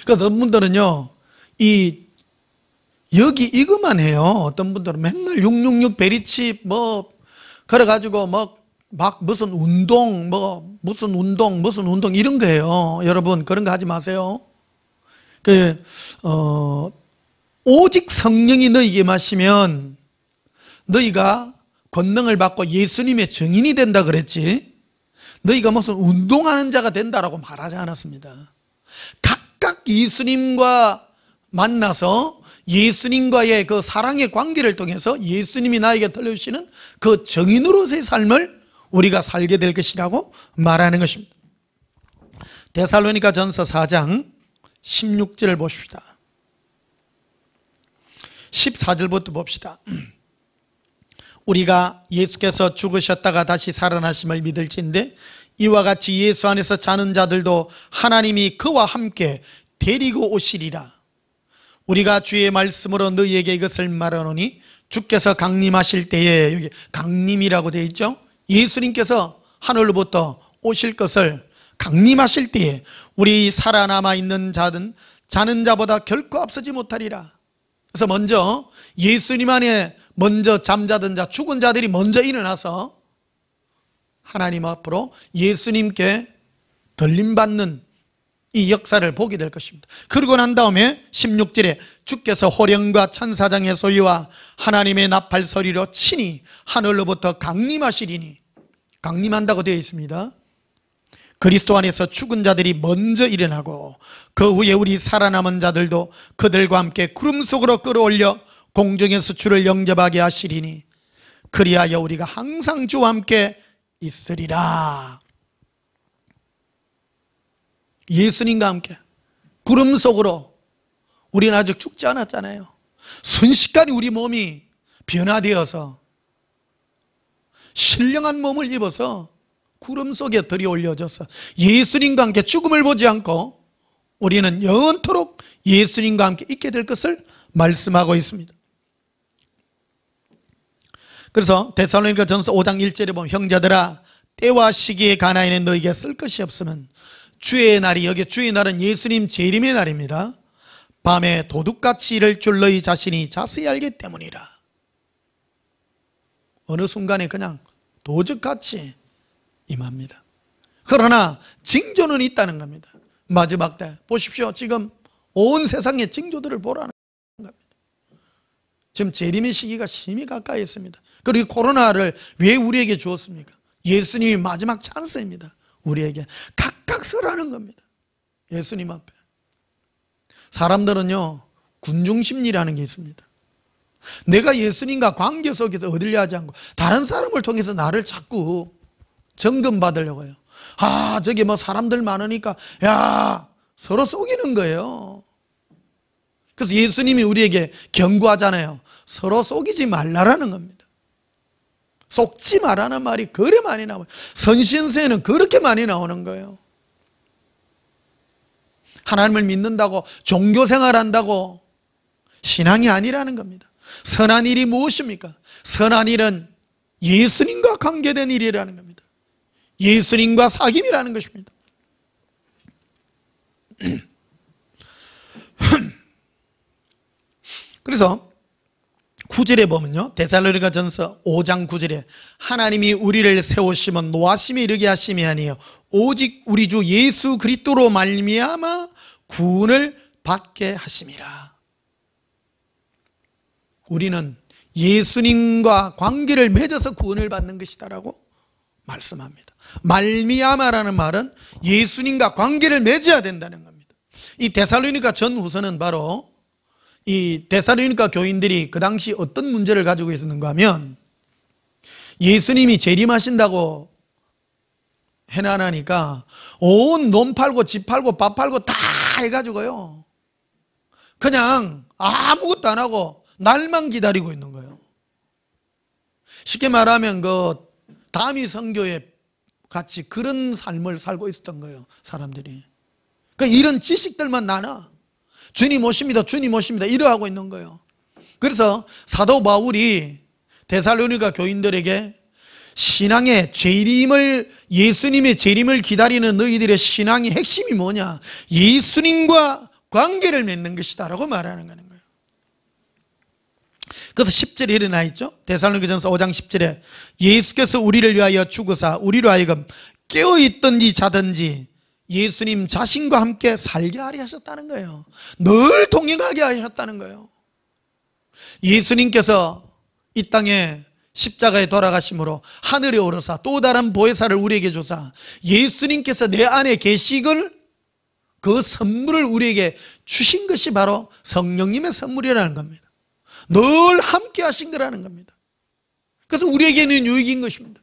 S1: 그 어떤 분들은요, 여기 이것만 해요. 어떤 분들은 맨날 666 베리치 그래가지고 막 무슨 운동 무슨 운동 이런 거예요. 여러분 그런 거 하지 마세요. 오직 성령이 너희에게 임하시면 너희가 권능을 받고 예수님의 증인이 된다 그랬지, 너희가 무슨 운동하는 자가 된다라고 말하지 않았습니다. 각각 예수님과 만나서 예수님과의 그 사랑의 관계를 통해서 예수님이 나에게 들려주시는 그 정인으로서의 삶을 우리가 살게 될 것이라고 말하는 것입니다. 데살로니가 전서 4장 16절을 보십시다. 14절부터 봅시다. 우리가 예수께서 죽으셨다가 다시 살아나심을 믿을진데 이와 같이 예수 안에서 자는 자들도 하나님이 그와 함께 데리고 오시리라. 우리가 주의 말씀으로 너희에게 이것을 말하노니 주께서 강림하실 때에, 여기 강림이라고 되어 있죠. 예수님께서 하늘로부터 오실 것을 강림하실 때에 우리 살아남아 있는 자는 자보다 결코 앞서지 못하리라. 그래서 먼저 예수님 안에 먼저 잠자던 자, 죽은 자들이 먼저 일어나서 하나님 앞으로 예수님께 들림받는 이 역사를 보게 될 것입니다. 그러고 난 다음에 16절에 주께서 호령과 천사장의 소리와 하나님의 나팔 소리로 친히 하늘로부터 강림하시리니, 강림한다고 되어 있습니다. 그리스도 안에서 죽은 자들이 먼저 일어나고 그 후에 우리 살아남은 자들도 그들과 함께 구름 속으로 끌어올려 공중에서 주를 영접하게 하시리니 그리하여 우리가 항상 주와 함께 있으리라. 예수님과 함께 구름 속으로, 우리는 아직 죽지 않았잖아요. 순식간에 우리 몸이 변화되어서 신령한 몸을 입어서 구름 속에 들이 올려져서 예수님과 함께 죽음을 보지 않고 우리는 영원토록 예수님과 함께 있게 될 것을 말씀하고 있습니다. 그래서 데살로니가 전서 5장 1절에 보면 형제들아 때와 시기에 관하여는 너에게 쓸 것이 없으면 주의 날이, 여기 주의 날은 예수님 재림의 날입니다. 밤에 도둑같이 이를 줄 너희 자신이 자세히 알기 때문이라. 어느 순간에 그냥 도적같이 임합니다. 그러나 징조는 있다는 겁니다. 마지막 때 보십시오. 지금 온 세상의 징조들을 보라는 겁니다. 지금 재림의 시기가 심히 가까이 있습니다. 그리고 코로나를 왜 우리에게 주었습니까? 예수님이 마지막 찬스입니다. 우리에게 각각 서라는 겁니다. 예수님 앞에. 사람들은요 군중심리라는 게 있습니다. 내가 예수님과 관계 속에서 얻으려 하지 않고 다른 사람을 통해서 나를 자꾸 점검받으려고 해요. 아 저기 뭐 사람들 많으니까 야 서로 속이는 거예요. 그래서 예수님이 우리에게 경고하잖아요. 서로 속이지 말라라는 겁니다. 속지 말라는 말이 그래 많이 나와요. 선신서에는 그렇게 많이 나오는 거예요. 하나님을 믿는다고 종교생활한다고 신앙이 아니라는 겁니다. 선한 일이 무엇입니까? 선한 일은 예수님과 관계된 일이라는 겁니다. 예수님과 사귐이라는 것입니다. 그래서 9절에 보면요 데살로니가 전서 5장 9절에 하나님이 우리를 세우시면 노하심에 이르게 하심이 아니에요 오직 우리 주 예수 그리스도로 말미암아 구원을 받게 하심이라. 우리는 예수님과 관계를 맺어서 구원을 받는 것이다라고 말씀합니다. 말미암아라는 말은 예수님과 관계를 맺어야 된다는 겁니다. 이 데살로니가 전후서는 바로 이 데살로니가 교인들이 그 당시 어떤 문제를 가지고 있었는가 하면 예수님이 재림하신다고 해나니까 온 놈 팔고 집 팔고 밥 팔고 다 해가지고요 그냥 아무것도 안 하고 날만 기다리고 있는 거예요. 쉽게 말하면 그 다미 선교에 같이 그런 삶을 살고 있었던 거예요. 사람들이 그러니까 이런 지식들만 나눠 주님 오십니다 주님 오십니다 이러하고 있는 거예요. 그래서 사도 바울이 데살로니가 교인들에게 신앙의 재림을 예수님의 재림을 기다리는 너희들의 신앙의 핵심이 뭐냐? 예수님과 관계를 맺는 것이다 라고 말하는 거예요. 그래서 10절에 일어나 있죠. 데살로니가전서 5장 10절에 예수께서 우리를 위하여 죽으사 우리로 하여금 깨어있든지 자든지 예수님 자신과 함께 살게 하려 하셨다는 거예요. 늘 동행하게 하셨다는 거예요. 예수님께서 이 땅에 십자가에 돌아가심으로 하늘에 오르사 또 다른 보혜사를 우리에게 주사 예수님께서 내 안에 계시걸 그 선물을 우리에게 주신 것이 바로 성령님의 선물이라는 겁니다. 늘 함께 하신 거라는 겁니다. 그래서 우리에게는 유익인 것입니다.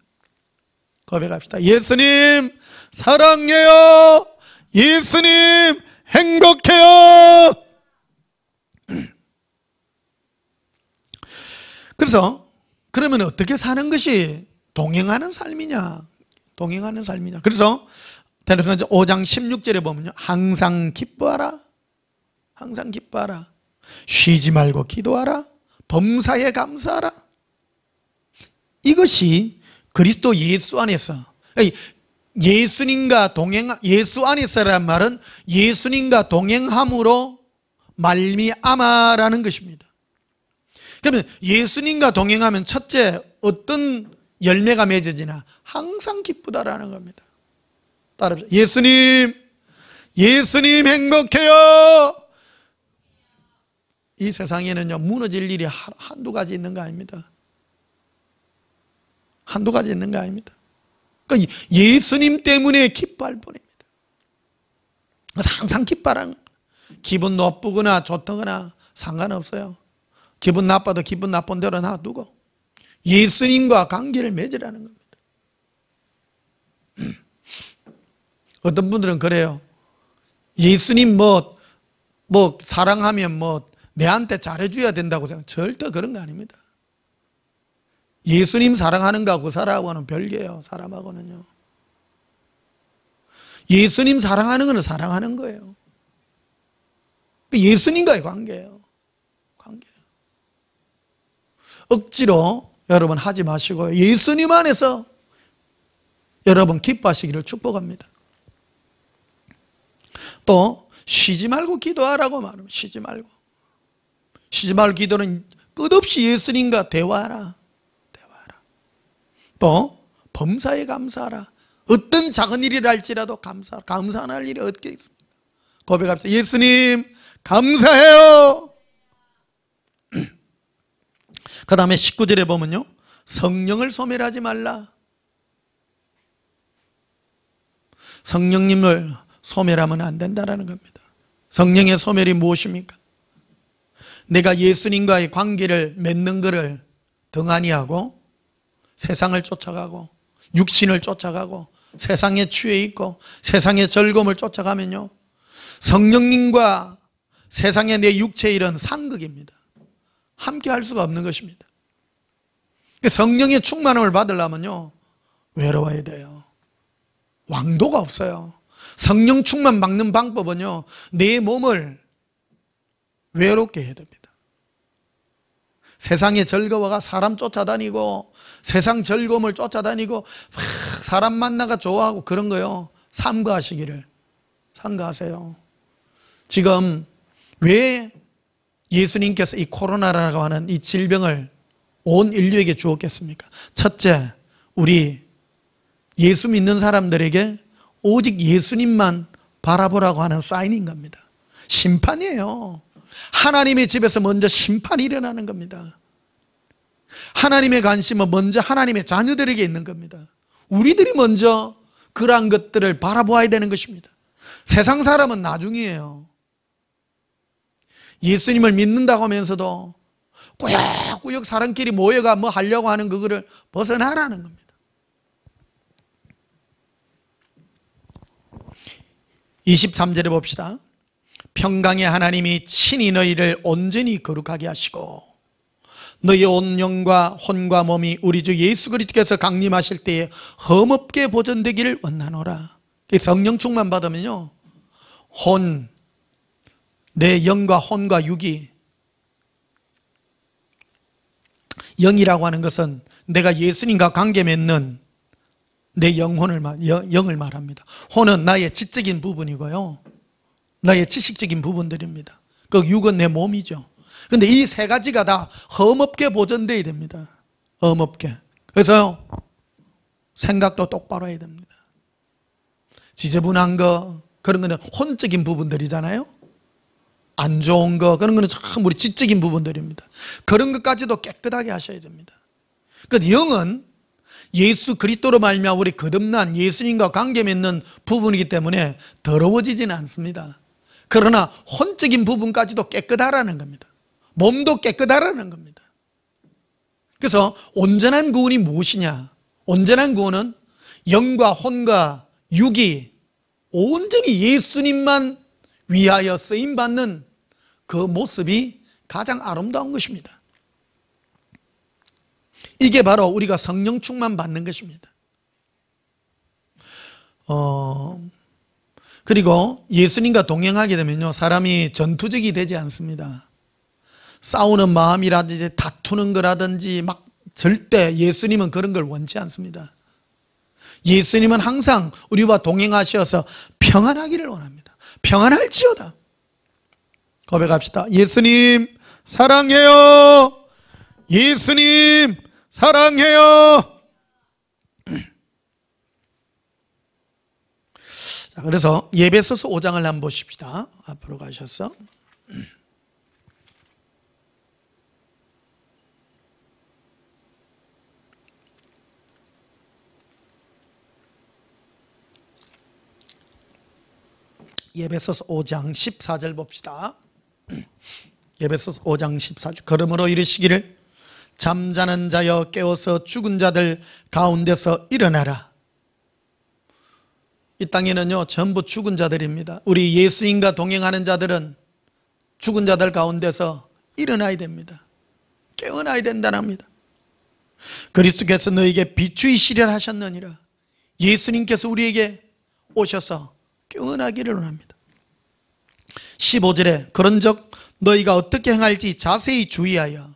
S1: 고백합시다. 예수님 사랑해요. 예수님 행복해요. 그래서 그러면 어떻게 사는 것이 동행하는 삶이냐? 동행하는 삶이냐? 그래서 5장 16절에 보면요 항상 기뻐하라. 항상 기뻐하라. 쉬지 말고 기도하라. 범사에 감사하라. 이것이 그리스도 예수 안에서 예수님과 동행 예수 안에서란 말은 예수님과 동행함으로 말미암아라는 것입니다. 그러면 예수님과 동행하면 첫째 어떤 열매가 맺어지나 항상 기쁘다라는 겁니다. 따라합시다. 예수님 행복해요. 이 세상에는요 무너질 일이 한두 가지 있는 거 아닙니다. 한두 가지 있는 거 아닙니다. 그러니까 예수님 때문에 기뻐할 뿐입니다. 항상 기뻐하라는 겁니다. 기분 나쁘거나 좋거나 상관없어요. 기분 나빠도 기분 나쁜 대로 놔두고 예수님과 관계를 맺으라는 겁니다. 어떤 분들은 그래요. 예수님 뭐 사랑하면 내한테 잘해줘야 된다고 생각. 절대 그런 거 아닙니다. 예수님 사랑하는 거하고 그 사람하고는 별개예요. 사람하고는요. 예수님 사랑하는 것은 사랑하는 거예요. 예수님과의 관계예요. 관계. 억지로 여러분 하지 마시고요. 예수님 안에서 여러분 기뻐하시기를 축복합니다. 또 쉬지 말고 기도하라고 말하면 쉬지 말고. 쉬지 말고 기도는 끝없이 예수님과 대화하라. 대화하라. 또 범사에 감사하라. 어떤 작은 일이라 할지라도 감사할 일이 어떻게 있습니까? 고백합시다. 예수님 감사해요. 그 다음에 19절에 보면요, 성령을 소멸하지 말라. 성령님을 소멸하면 안 된다는 겁니다. 성령의 소멸이 무엇입니까? 내가 예수님과의 관계를 맺는 것을 등한히 하고 세상을 쫓아가고 육신을 쫓아가고 세상에 취해 있고 세상의 즐거움을 쫓아가면요, 성령님과 세상의 내 육체의 일은 상극입니다. 함께 할 수가 없는 것입니다. 성령의 충만함을 받으려면요, 외로워야 돼요. 왕도가 없어요. 성령 충만 막는 방법은요, 내 몸을 외롭게 해야 됩니다. 세상에 즐거워가 사람 쫓아다니고 세상 즐거움을 쫓아다니고 사람 만나가 좋아하고 그런 거요, 삼가하시기를. 삼가하세요. 지금 왜 예수님께서 이 코로나라고 하는 이 질병을 온 인류에게 주었겠습니까? 첫째, 우리 예수 믿는 사람들에게 오직 예수님만 바라보라고 하는 사인인 겁니다. 심판이에요. 하나님의 집에서 먼저 심판이 일어나는 겁니다. 하나님의 관심은 먼저 하나님의 자녀들에게 있는 겁니다. 우리들이 먼저 그러한 것들을 바라보아야 되는 것입니다. 세상 사람은 나중이에요. 예수님을 믿는다고 하면서도 꾸역꾸역 사람끼리 모여가 뭐 하려고 하는 그거를 벗어나라는 겁니다. 23절에 봅시다. 평강의 하나님이 친히 너희를 온전히 거룩하게 하시고 너희 온 영과 혼과 몸이 우리 주 예수 그리스도께서 강림하실 때에 흠없게 보존되기를 원하노라. 성령 충만 받으면요, 내 영과 혼과 육이, 영이라고 하는 것은 내가 예수님과 관계 맺는 내 영을 말합니다. 혼은 나의 지적인 부분이고요, 나의 지식적인 부분들입니다. 그 육은 내 몸이죠. 그런데 이 세 가지가 다 흠없게 보존되어야 됩니다. 흠없게. 그래서 생각도 똑바로 해야 됩니다. 지저분한 거, 그런 거는 혼적인 부분들이잖아요. 안 좋은 거, 그런 거는 참 우리 지적인 부분들입니다. 그런 것까지도 깨끗하게 하셔야 됩니다. 그러니까 영은 예수 그리스도로 말미암아 우리 거듭난 예수님과 관계 맺는 부분이기 때문에 더러워지지는 않습니다. 그러나 혼적인 부분까지도 깨끗하라는 겁니다. 몸도 깨끗하라는 겁니다. 그래서 온전한 구원이 무엇이냐? 온전한 구원은 영과 혼과 육이 온전히 예수님만 위하여 쓰임받는 그 모습이 가장 아름다운 것입니다. 이게 바로 우리가 성령 충만 받는 것입니다. 그리고 예수님과 동행하게 되면요, 사람이 전투적이 되지 않습니다. 싸우는 마음이라든지 다투는 거라든지 막 절대 예수님은 그런 걸 원치 않습니다. 예수님은 항상 우리와 동행하셔서 평안하기를 원합니다. 평안할지어다. 고백합시다. 예수님 사랑해요. 예수님 사랑해요. 자, 그래서 에베소서 5장을 한번 보십시다. 앞으로 가셔서. 에베소서 5장 14절 봅시다. 에베소서 5장 14절. 그러므로 이르시기를 잠자는 자여 깨어서 죽은 자들 가운데서 일어나라. 이 땅에는요 전부 죽은 자들입니다. 우리 예수님과 동행하는 자들은 죽은 자들 가운데서 일어나야 됩니다. 깨어나야 된다랍니다. 그리스도께서 너에게 비추이시리라 하셨느니라. 예수님께서 우리에게 오셔서 깨어나기를 원합니다. 15절에 그런즉 너희가 어떻게 행할지 자세히 주의하여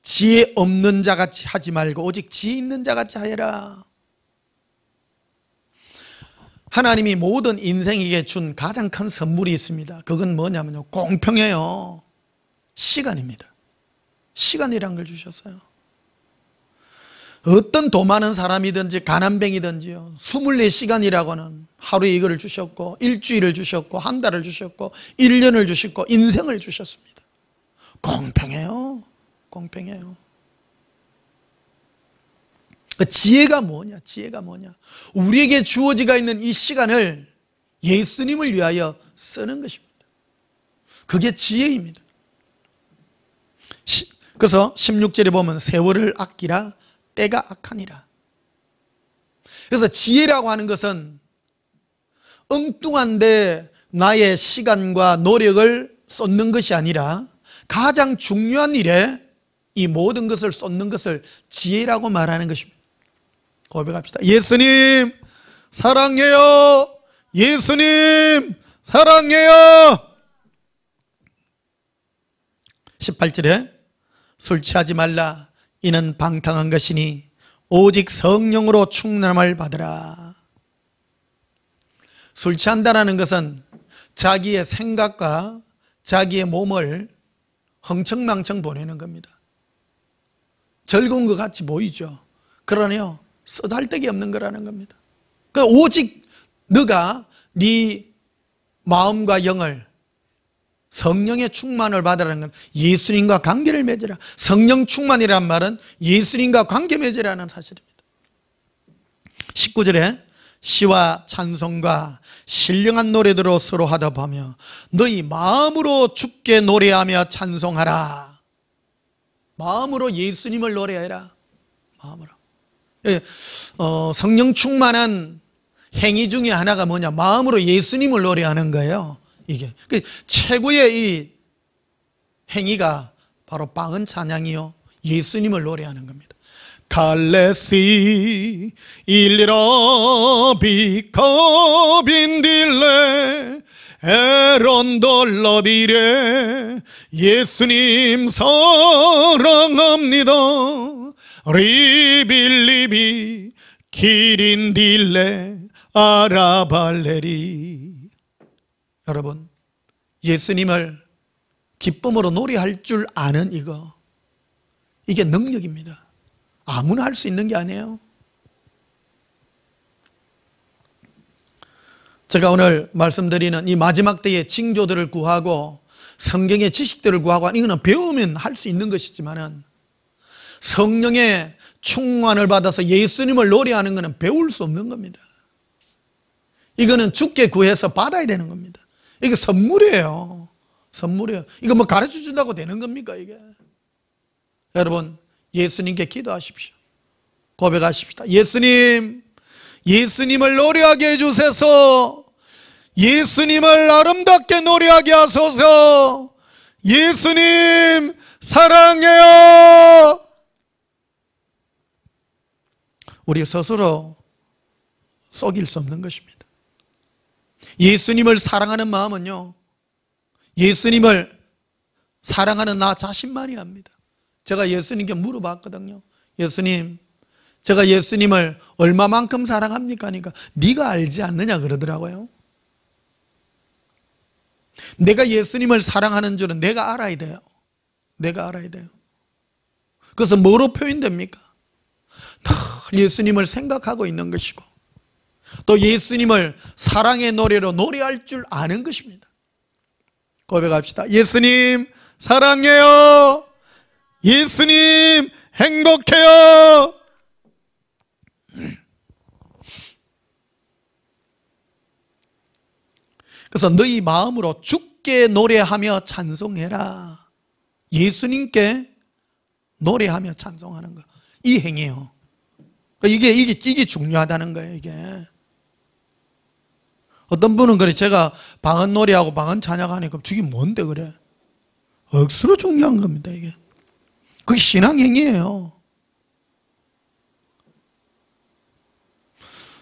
S1: 지혜 없는 자같이 하지 말고 오직 지혜 있는 자같이 하여라. 하나님이 모든 인생에게 준 가장 큰 선물이 있습니다. 그건 뭐냐면요, 공평해요. 시간입니다. 시간이란 걸 주셨어요. 어떤 돈 많은 사람이든지 가난뱅이든지요, 24시간이라고는 하루에 이거를 주셨고, 일주일을 주셨고, 한 달을 주셨고, 1년을 주셨고, 인생을 주셨습니다. 공평해요. 공평해요. 지혜가 뭐냐? 지혜가 뭐냐? 우리에게 주어지가 있는 이 시간을 예수님을 위하여 쓰는 것입니다. 그게 지혜입니다. 그래서 16절에 보면 세월을 아끼라 때가 악하니라. 그래서 지혜라고 하는 것은 엉뚱한데 나의 시간과 노력을 쏟는 것이 아니라 가장 중요한 일에 이 모든 것을 쏟는 것을 지혜라고 말하는 것입니다. 고백합시다. 예수님 사랑해요. 예수님 사랑해요. 18절에 술 취하지 말라. 이는 방탕한 것이니 오직 성령으로 충만함을 받으라. 술 취한다는 것은 자기의 생각과 자기의 몸을 흥청망청 보내는 겁니다. 즐거운 것 같이 보이죠. 그러네요. 쓰잘데기 없는 거라는 겁니다. 오직 너가 네 마음과 영을 성령의 충만을 받으라는 건 예수님과 관계를 맺으라. 성령 충만이란 말은 예수님과 관계 맺으라는 사실입니다. 19절에 시와 찬송과 신령한 노래들로 서로 화답하며 너희 마음으로 주께 노래하며 찬송하라. 마음으로 예수님을 노래해라. 마음으로. 성령 충만한 행위 중에 하나가 뭐냐? 마음으로 예수님을 노래하는 거예요. 이게 최고의 이 행위가 바로 방언 찬양이요, 예수님을 노래하는 겁니다. 칼레시 일리라 비카빈딜레 에론돌러비레 예수님 사랑합니다. 리빌리비 키린딜레 아라발레리. 여러분, 예수님을 기쁨으로 노래할 줄 아는 이게 능력입니다. 아무나 할 수 있는 게 아니에요. 제가 오늘 말씀드리는 이 마지막 때의 징조들을 구하고 성경의 지식들을 구하고 이거는 배우면 할 수 있는 것이지만은 성령의 충만을 받아서 예수님을 노래하는 것은 배울 수 없는 겁니다. 이거는 주께 구해서 받아야 되는 겁니다. 이게 선물이에요. 선물이에요. 이거 뭐 가르쳐 준다고 되는 겁니까, 이게? 여러분, 예수님께 기도하십시오. 고백하십시다. 예수님, 예수님을 노래하게 해주셔서 예수님을 아름답게 노래하게 하소서. 예수님 사랑해요. 우리 스스로 속일 수 없는 것입니다. 예수님을 사랑하는 마음은요, 예수님을 사랑하는 나 자신만이 합니다. 제가 예수님께 물어봤거든요. 예수님, 제가 예수님을 얼마만큼 사랑합니까? 하니까 네가 알지 않느냐 그러더라고요. 내가 예수님을 사랑하는 줄은 내가 알아야 돼요. 내가 알아야 돼요. 그것은 뭐로 표현됩니까? 늘 예수님을 생각하고 있는 것이고 또 예수님을 사랑의 노래로 노래할 줄 아는 것입니다. 고백합시다. 예수님 사랑해요. 예수님 행복해요. 그래서 너희 마음으로 주께 노래하며 찬송해라. 예수님께 노래하며 찬송하는 거, 이 행위예요. 이게 중요하다는 거예요. 이게 어떤 분은 그래, 제가 방언 노래하고 방언 찬양하니까 그게 뭔데 그래? 억수로 중요한 겁니다. 이게 그게 신앙 행위예요.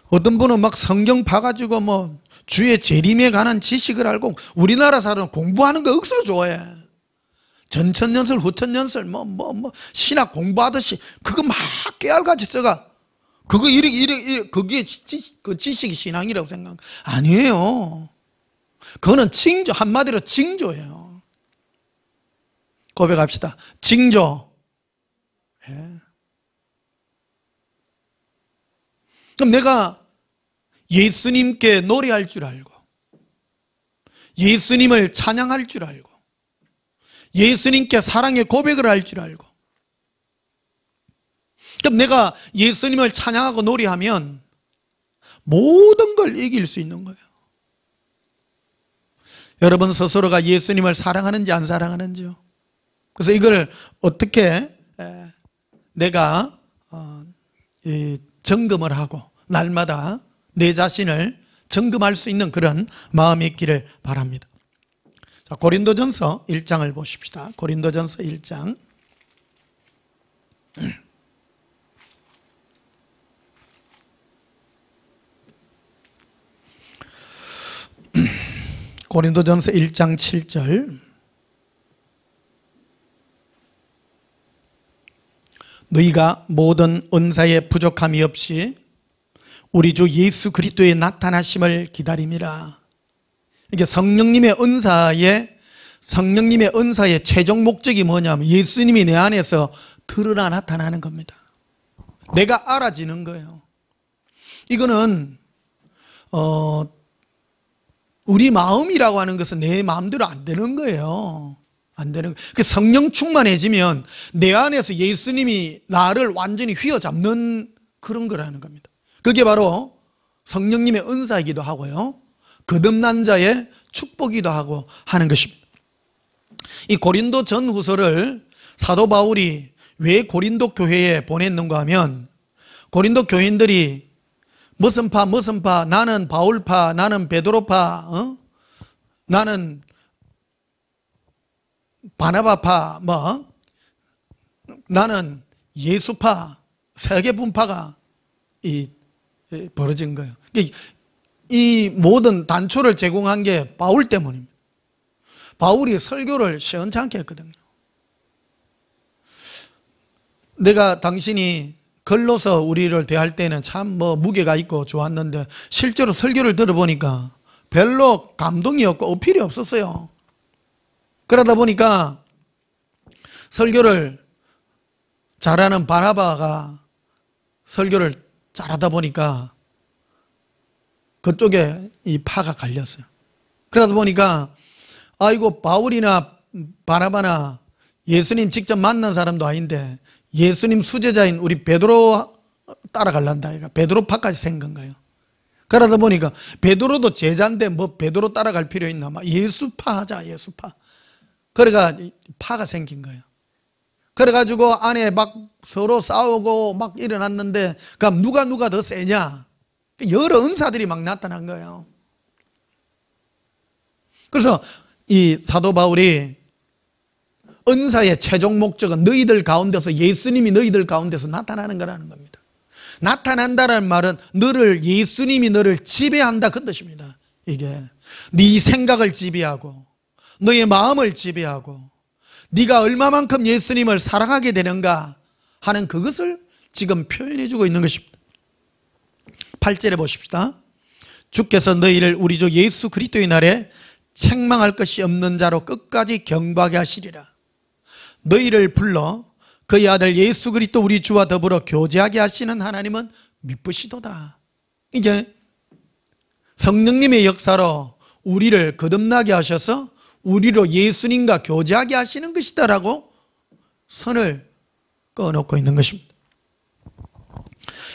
S1: 어떤 분은 막 성경 봐가지고 뭐 주의 재림에 관한 지식을 알고, 우리나라 사람은 공부하는 거 억수로 좋아해. 전천연설, 후천연설, 신학 공부하듯이 그거 막 깨알같이 써가. 그거 그게 그 지식이 신앙이라고 생각. 아니에요. 그거는 징조, 한마디로 징조예요. 고백합시다. 징조. 예. 그럼 내가 예수님께 노래할 줄 알고, 예수님을 찬양할 줄 알고, 예수님께 사랑의 고백을 할 줄 알고, 그럼 내가 예수님을 찬양하고 노래하면 모든 걸 이길 수 있는 거예요. 여러분 스스로가 예수님을 사랑하는지 안 사랑하는지요? 그래서 이걸 어떻게 내가 점검을 하고 날마다 내 자신을 점검할 수 있는 그런 마음이 있기를 바랍니다. 자, 고린도전서 1장을 보십시다. 고린도전서 1장. 고린도전서 1장 7절. 너희가 모든 은사에 부족함이 없이 우리 주 예수 그리스도의 나타나심을 기다림이라. 이게 성령님의 은사의 최종 목적이 뭐냐면 예수님이 내 안에서 드러나 나타나는 겁니다. 내가 알아지는 거예요. 이거는 우리 마음이라고 하는 것은 내 마음대로 안 되는 거예요. 안 되는 거예요. 그 성령 충만해지면 내 안에서 예수님이 나를 완전히 휘어잡는 그런 거라는 겁니다. 그게 바로 성령님의 은사이기도 하고요, 거듭난 자의 축복이기도 하고 하는 것입니다. 이 고린도 전후서를 사도 바울이 왜 고린도 교회에 보냈는가 하면, 고린도 교인들이 무슨 파, 나는 바울파, 나는 베드로파, 나는 바나바파, 나는 예수파, 세 개 분파가 벌어진 거예요. 이 모든 단초를 제공한 게 바울 때문입니다. 바울이 설교를 시원찮게 했거든요. 내가 당신이 글로서 우리를 대할 때는 참 무게가 있고 좋았는데 실제로 설교를 들어보니까 별로 감동이 없고 어필이 없었어요. 그러다 보니까 설교를 잘하는 바나바가 설교를 잘하다 보니까 그쪽에 이 파가 갈렸어요. 그러다 보니까 아이고, 바울이나 바나바나 예수님 직접 만난 사람도 아닌데 예수님 수제자인 우리 베드로 따라갈란다. 그러니까 베드로 파까지 생긴 거예요. 그러다 보니까 베드로도 제자인데 베드로 따라갈 필요 있나? 예수파 하자, 예수파. 그래가 파가 생긴 거예요. 그래가지고 안에 막 서로 싸우고 막 일어났는데, 그럼 누가 더 세냐? 여러 은사들이 막 나타난 거예요. 그래서 이 사도 바울이 은사의 최종 목적은 너희들 가운데서, 예수님이 너희들 가운데서 나타나는 거라는 겁니다. 나타난다는 말은 예수님이 너를 지배한다, 그 뜻입니다. 이게 네 생각을 지배하고 너의 마음을 지배하고 네가 얼마만큼 예수님을 사랑하게 되는가 하는 그것을 지금 표현해 주고 있는 것입니다. 8절에 보십시다. 주께서 너희를 우리 주 예수 그리스도의 날에 책망할 것이 없는 자로 끝까지 경박하게 하시리라. 너희를 불러 그의 아들 예수 그리스도 우리 주와 더불어 교제하게 하시는 하나님은 미쁘시도다. 이게 성령님의 역사로 우리를 거듭나게 하셔서 우리로 예수님과 교제하게 하시는 것이다라고 선을 꺼놓고 있는 것입니다.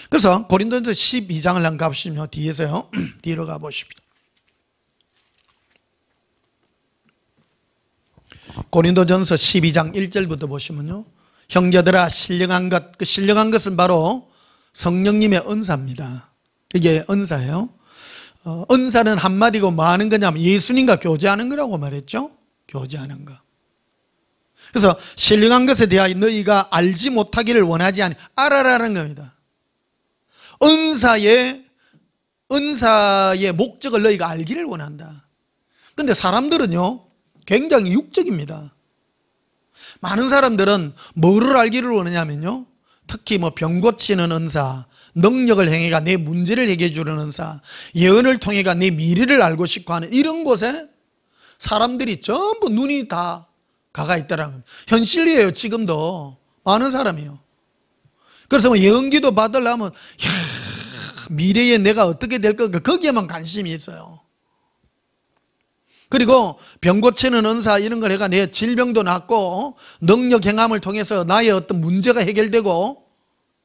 S1: 그래서 고린도전서 12장을 한번 가보시면 뒤에서요, 뒤로 가보십시다. 고린도전서 12장 1절부터 보시면요, 형제들아 신령한 것, 그 신령한 것은 바로 성령님의 은사입니다. 이게 은사예요. 은사는 한마디고 뭐 하는 거냐면 예수님과 교제하는 거라고 말했죠. 교제하는 거. 그래서 신령한 것에 대하여 너희가 알지 못하기를 원하지 않니, 알아라는 겁니다. 은사의 은사의 목적을 너희가 알기를 원한다. 근데 사람들은요, 굉장히 육적입니다. 많은 사람들은 뭐를 알기를 원하냐면요, 특히 뭐 병 고치는 은사, 능력을 행해가 내 문제를 해결해 주는 은사, 예언을 통해가 내 미래를 알고 싶어 하는 이런 곳에 사람들이 전부 눈이 다 가가 있다라는 겁니다. 현실이에요. 지금도 많은 사람이요. 그래서 뭐 예언기도 받으려면 미래에 내가 어떻게 될 건가 거기에만 관심이 있어요. 그리고 병 고치는 은사 이런 걸 해가 내 질병도 낫고 능력 행함을 통해서 나의 어떤 문제가 해결되고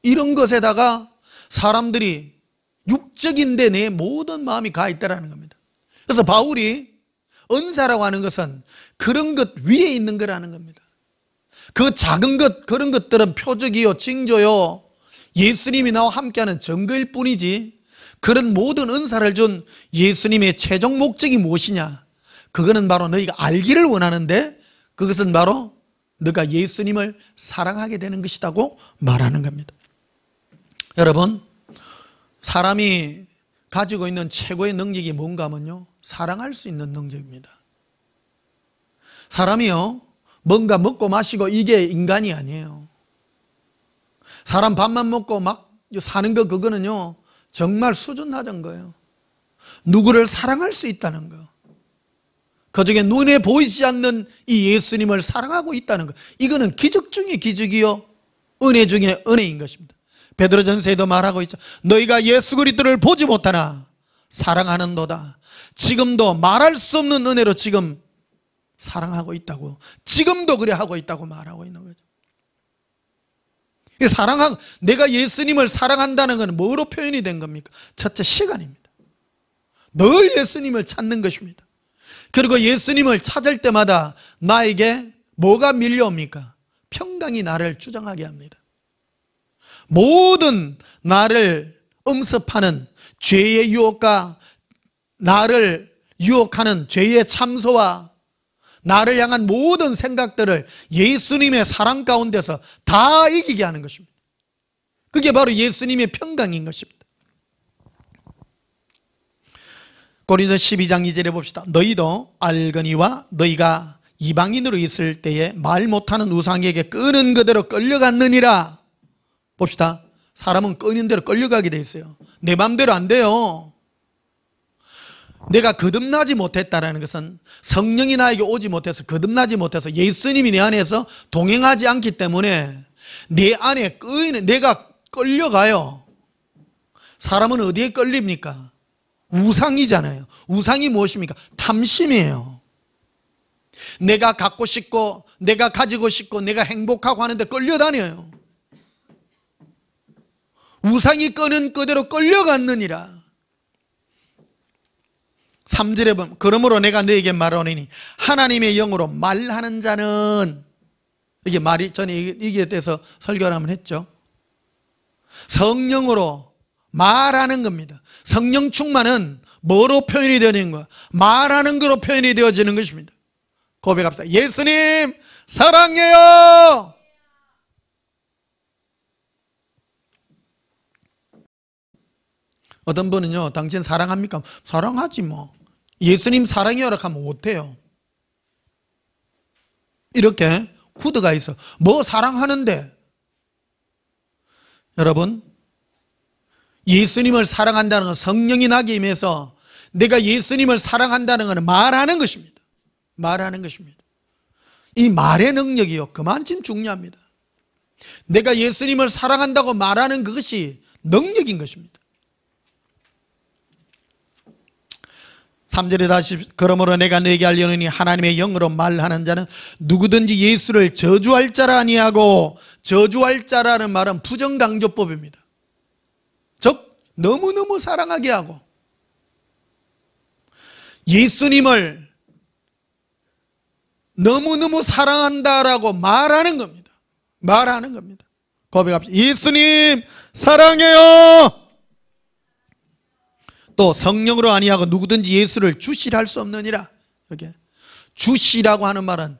S1: 이런 것에다가 사람들이 육적인데 내 모든 마음이 가 있다라는 겁니다. 그래서 바울이 은사라고 하는 것은 그런 것 위에 있는 거라는 겁니다. 그 작은 것, 그런 것들은 표적이요, 징조요, 예수님이 나와 함께하는 증거일 뿐이지, 그런 모든 은사를 준 예수님의 최종 목적이 무엇이냐? 그거는 바로 너희가 알기를 원하는데, 그것은 바로 너가 예수님을 사랑하게 되는 것이라고 말하는 겁니다. 여러분, 사람이 가지고 있는 최고의 능력이 뭔가 하면요, 사랑할 수 있는 능력입니다. 사람이요, 뭔가 먹고 마시고 이게 인간이 아니에요. 사람 밥만 먹고 막 사는 거, 그거는요 정말 수준 낮은 거예요. 누구를 사랑할 수 있다는 거, 그중에 눈에 보이지 않는 이 예수님을 사랑하고 있다는 거, 이거는 기적 중에 기적이요, 은혜 중에 은혜인 것입니다. 베드로전서에도 말하고 있죠. 너희가 예수 그리스도를 보지 못하나 사랑하는도다. 지금도 말할 수 없는 은혜로 지금 사랑하고 있다고, 지금도 그래 하고 있다고 말하고 있는 거죠. 사랑하고, 내가 예수님을 사랑한다는 것은 뭐로 표현이 된 겁니까? 첫째, 시간입니다. 늘 예수님을 찾는 것입니다. 그리고 예수님을 찾을 때마다 나에게 뭐가 밀려옵니까? 평강이 나를 주장하게 합니다. 모든 나를 음습하는 죄의 유혹과 나를 유혹하는 죄의 참소와 나를 향한 모든 생각들을 예수님의 사랑 가운데서 다 이기게 하는 것입니다. 그게 바로 예수님의 평강인 것입니다. 고린도서 12장 2절에 봅시다. 너희도 알거니와 너희가 이방인으로 있을 때에 말 못하는 우상에게 끄는 그대로 끌려갔느니라. 봅시다. 사람은 끄는 대로 끌려가게 돼 있어요. 내 맘대로 안 돼요. 내가 거듭나지 못했다는 것은 성령이 나에게 오지 못해서, 거듭나지 못해서 예수님이 내 안에서 동행하지 않기 때문에 내 안에 끄이는, 내가 끌려가요. 사람은 어디에 끌립니까? 우상이잖아요. 우상이 무엇입니까? 탐심이에요. 내가 갖고 싶고 내가 가지고 싶고 내가 행복하고 하는데 끌려다녀요. 우상이 끄는 그대로 끌려갔느니라. 3절에 보면 그러므로 내가 너에게 말하노니 하나님의 영으로 말하는 자는, 이게 말이, 전에 이게 대해서 설교를 한번 했죠. 성령으로 말하는 겁니다. 성령 충만은 뭐로 표현이 되는 거야? 말하는 거로 표현이 되어지는 것입니다. 고백합시다. 예수님 사랑해요. 어떤 분은요, 당신 사랑합니까? 사랑하지 뭐. 예수님 사랑해요라 하면 못해요. 이렇게 구두가 있어. 뭐 사랑하는데? 여러분, 예수님을 사랑한다는 건 성령이 나게 임해서 내가 예수님을 사랑한다는 것은 말하는 것입니다. 말하는 것입니다. 이 말의 능력이요, 그만큼 중요합니다. 내가 예수님을 사랑한다고 말하는 그것이 능력인 것입니다. 3절에 다시 그러므로 내가 너에게 알려노니 하나님의 영으로 말하는 자는 누구든지 예수를 저주할 자라 아니하고, 저주할 자라는 말은 부정강조법입니다. 즉 너무너무 사랑하게 하고 예수님을 너무너무 사랑한다라고 말하는 겁니다. 말하는 겁니다. 고백합시다. 예수님 사랑해요. 또 성령으로 아니하고 누구든지 예수를 주시라 할 수 없느니라. 여기 주시라고 하는 말은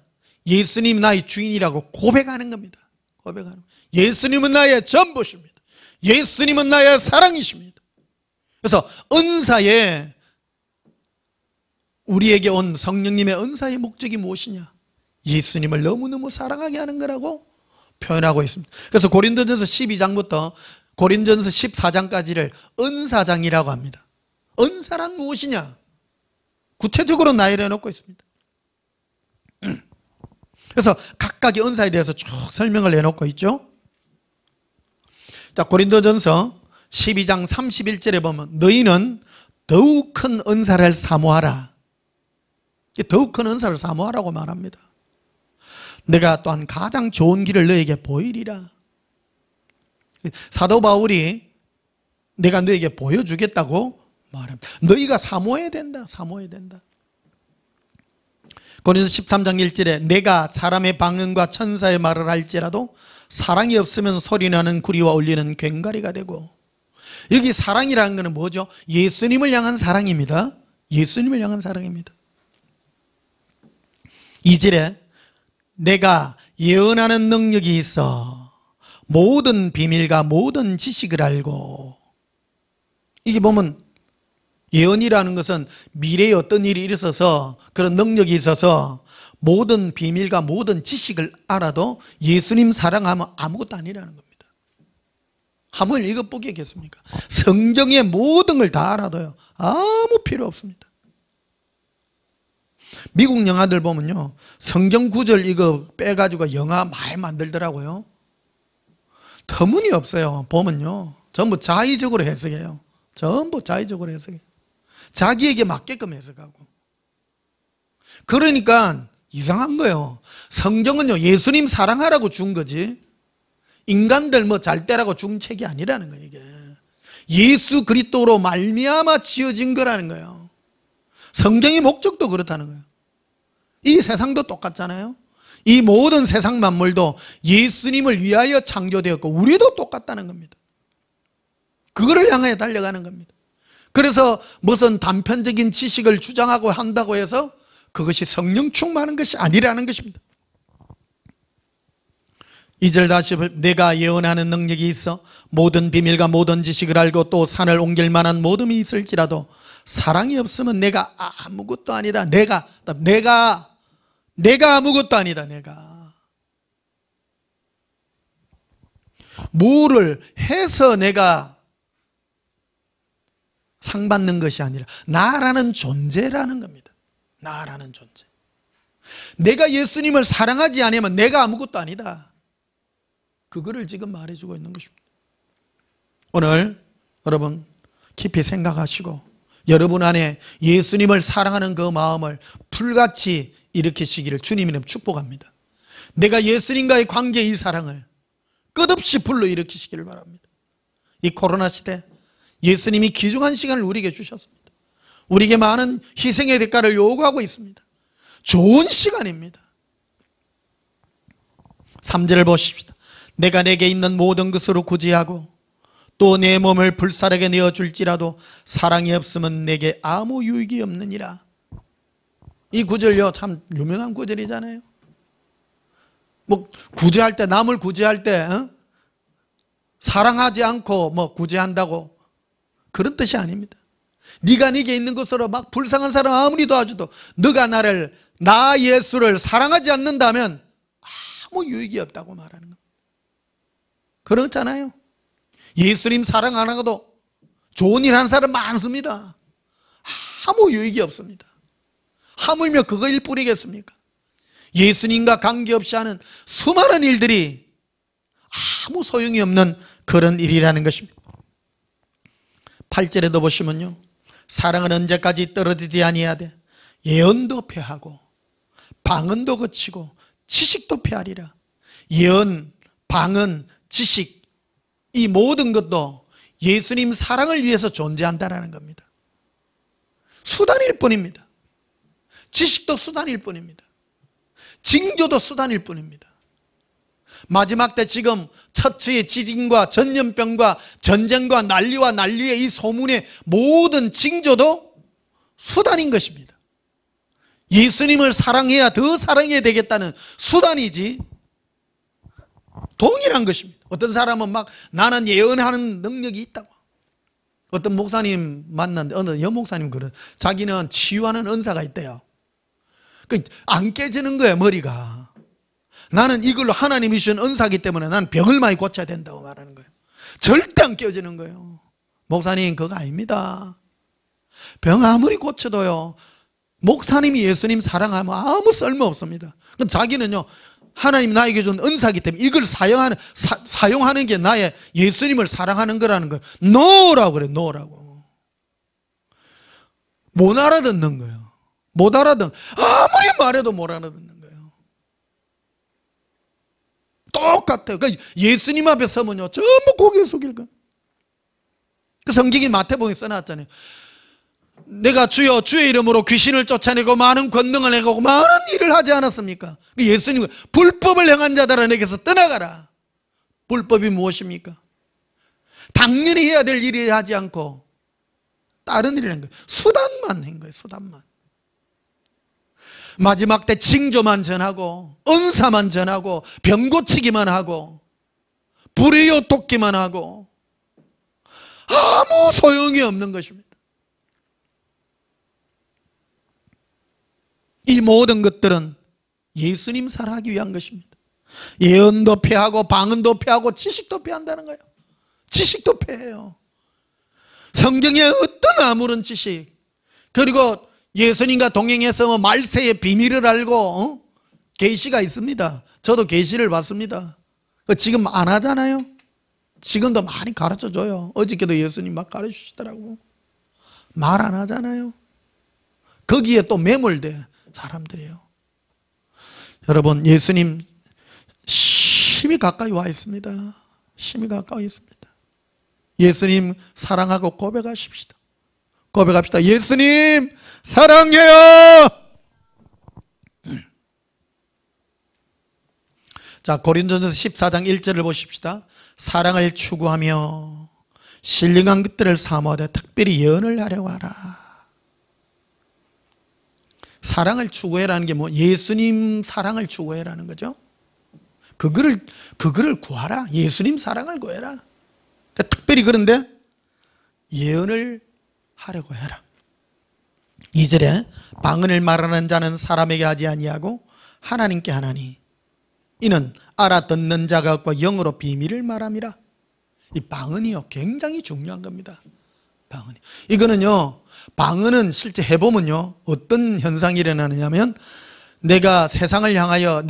S1: 예수님 나의 주인이라고 고백하는 겁니다. 고백하는. 예수님은 나의 전부십니다. 예수님은 나의 사랑이십니다. 그래서 은사에, 우리에게 온 성령님의 은사의 목적이 무엇이냐? 예수님을 너무너무 사랑하게 하는 거라고 표현하고 있습니다. 그래서 고린도전서 12장부터 고린도전서 14장까지를 은사장이라고 합니다. 은사란 무엇이냐? 구체적으로 나열해 놓고 있습니다. 그래서 각각의 은사에 대해서 쭉 설명을 해놓고 있죠. 자, 고린도전서 12장 31절에 보면 너희는 더욱 큰 은사를 사모하라. 더욱 큰 은사를 사모하라고 말합니다. 내가 또한 가장 좋은 길을 너에게 보이리라. 사도 바울이 내가 너에게 보여주겠다고 말합니다. 너희가 사모해야 된다. 사모해야 된다. 고린도서 13장 1절에 내가 사람의 방언과 천사의 말을 할지라도 사랑이 없으면 소리나는 구리와 울리는 괭가리가 되고, 여기 사랑이라는 것은 뭐죠? 예수님을 향한 사랑입니다. 예수님을 향한 사랑입니다. 2절에 내가 예언하는 능력이 있어 모든 비밀과 모든 지식을 알고, 이게 보면 예언이라는 것은 미래에 어떤 일이 있어서 그런 능력이 있어서 모든 비밀과 모든 지식을 알아도 예수님 사랑하면 아무것도 아니라는 겁니다. 한번 읽어보겠습니까? 성경의 모든 걸 다 알아도요, 아무 필요 없습니다. 미국 영화들 보면요, 성경 구절 이거 빼가지고 영화 많이 만들더라고요. 터무니없어요. 보면요, 전부 자의적으로 해석해요. 전부 자의적으로 해석해요. 자기에게 맞게끔 해석하고. 그러니까 이상한 거예요. 성경은요, 예수님 사랑하라고 준 거지 인간들 뭐 잘 되라고 준 책이 아니라는 거예요. 이게 예수 그리스도로 말미암아 지어진 거라는 거예요. 성경의 목적도 그렇다는 거예요. 이 세상도 똑같잖아요. 이 모든 세상 만물도 예수님을 위하여 창조되었고 우리도 똑같다는 겁니다. 그거를 향해 달려가는 겁니다. 그래서 무슨 단편적인 지식을 주장하고 한다고 해서 그것이 성령 충만한 것이 아니라는 것입니다. 2절 다시 내가 예언하는 능력이 있어 모든 비밀과 모든 지식을 알고 또 산을 옮길 만한 모듬이 있을지라도 사랑이 없으면 내가 아무것도 아니다. 내가 아무것도 아니다. 내가 뭐를 해서 내가 상 받는 것이 아니라 나라는 존재라는 겁니다. 나라는 존재. 내가 예수님을 사랑하지 않으면 내가 아무것도 아니다. 그거를 지금 말해주고 있는 것입니다. 오늘 여러분 깊이 생각하시고 여러분 안에 예수님을 사랑하는 그 마음을 불같이 일으키시기를 주님 이름 축복합니다. 내가 예수님과의 관계의 이 사랑을 끝없이 불러일으키시기를 바랍니다. 이 코로나 시대 예수님이 귀중한 시간을 우리에게 주셨습니다. 우리에게 많은 희생의 대가를 요구하고 있습니다. 좋은 시간입니다. 3절을 보십시다. 내가 내게 있는 모든 것으로 구제하고 또 내 몸을 불사르게 내어줄지라도 사랑이 없으면 내게 아무 유익이 없느니라. 이 구절요 참 유명한 구절이잖아요. 뭐 구제할 때, 남을 구제할 때 사랑하지 않고 뭐 구제한다고 그런 뜻이 아닙니다. 네가 네게 있는 것으로 막 불쌍한 사람 아무리 도와줘도 너가 나 예수를 사랑하지 않는다면 아무 유익이 없다고 말하는 겁니다. 그렇잖아요. 예수님 사랑 안 하고도 좋은 일 하는 사람 많습니다. 아무 유익이 없습니다. 하물며 그거 일뿐이겠습니까? 예수님과 관계없이 하는 수많은 일들이 아무 소용이 없는 그런 일이라는 것입니다. 8절에도 보시면요, 사랑은 언제까지 떨어지지 아니하되 예언도 패하고 방언도 거치고 지식도 패하리라. 예언, 방언, 지식, 이 모든 것도 예수님 사랑을 위해서 존재한다는 겁니다. 수단일 뿐입니다. 지식도 수단일 뿐입니다. 징조도 수단일 뿐입니다. 마지막 때 지금 처처의 지진과 전염병과 전쟁과 난리의 이 소문의 모든 징조도 수단인 것입니다. 예수님을 사랑해야 더 사랑해야 되겠다는 수단이지 동일한 것입니다. 어떤 사람은 막 나는 예언하는 능력이 있다고, 어떤 목사님 만났는데 어느 여목사님 그래 자기는 치유하는 은사가 있대요. 안 깨지는 거예요, 머리가. 나는 이걸로 하나님이 주신 은사기 때문에 나는 병을 많이 고쳐야 된다고 말하는 거예요. 절대 안 깨지는 거예요. 목사님 그거 아닙니다. 병 아무리 고쳐도요, 목사님이 예수님 사랑하면 아무 쓸모 없습니다. 자기는요, 하나님 나에게 준 은사기 때문에 이걸 사용하는 게 나의 예수님을 사랑하는 거라는 거예요. 노라고 그래요. 노라고. 못 알아듣는 거예요. 못 알아듣는, 아무리 말해도 못 알아듣는 거예요. 똑같아요. 그러니까 예수님 앞에 서면요, 전부 고개 숙일 거예요. 그 성경이 마태복음에 써놨잖아요. 내가 주여 주의 이름으로 귀신을 쫓아내고 많은 권능을 행하고 많은 일을 하지 않았습니까? 예수님 불법을 행한 자들아 내게서 떠나가라. 불법이 무엇입니까? 당연히 해야 될 일을 하지 않고 다른 일을 한 거예요. 수단만 한 거예요. 수단만. 마지막 때 징조만 전하고 은사만 전하고 병 고치기만 하고 불의요 돕기만 하고 아무 소용이 없는 것입니다. 이 모든 것들은 예수님 사랑하기 위한 것입니다. 예언도 폐하고 방언도 폐하고 지식도 폐한다는 거예요. 지식도 폐해요. 성경에 어떤 아무런 지식, 그리고 예수님과 동행해서 말세의 비밀을 알고 계시가 있습니다. 저도 계시를 받습니다. 지금 안 하잖아요. 지금도 많이 가르쳐줘요. 어저께도 예수님 막 가르쳐주시더라고. 말 안 하잖아요. 거기에 또 매몰돼 사람들이에요. 여러분, 예수님 심히 가까이 와 있습니다. 심히 가까이 있습니다. 예수님 사랑하고 고백하십시다. 고백합시다. 예수님 사랑해요. 자, 고린도전서 14장 1절을 보십시다. 사랑을 추구하며 신령한 것들을 사모하되 특별히 예언을 하려고 하라. 사랑을 추구해라는 게 뭐, 예수님 사랑을 추구해라는 거죠. 그거를 구하라. 예수님 사랑을 구해라. 그러니까 특별히 그런데 예언을 하려고 해라. 2절에 방언을 말하는 자는 사람에게 하지 아니하고 하나님께 하나니 이는 알아듣는 자가 없고 영어로 비밀을 말함이라. 이 방언이요, 굉장히 중요한 겁니다. 방언이. 이거는요, 방언은 실제 해보면요, 어떤 현상이 일어나느냐면, 내가 세상을 향하여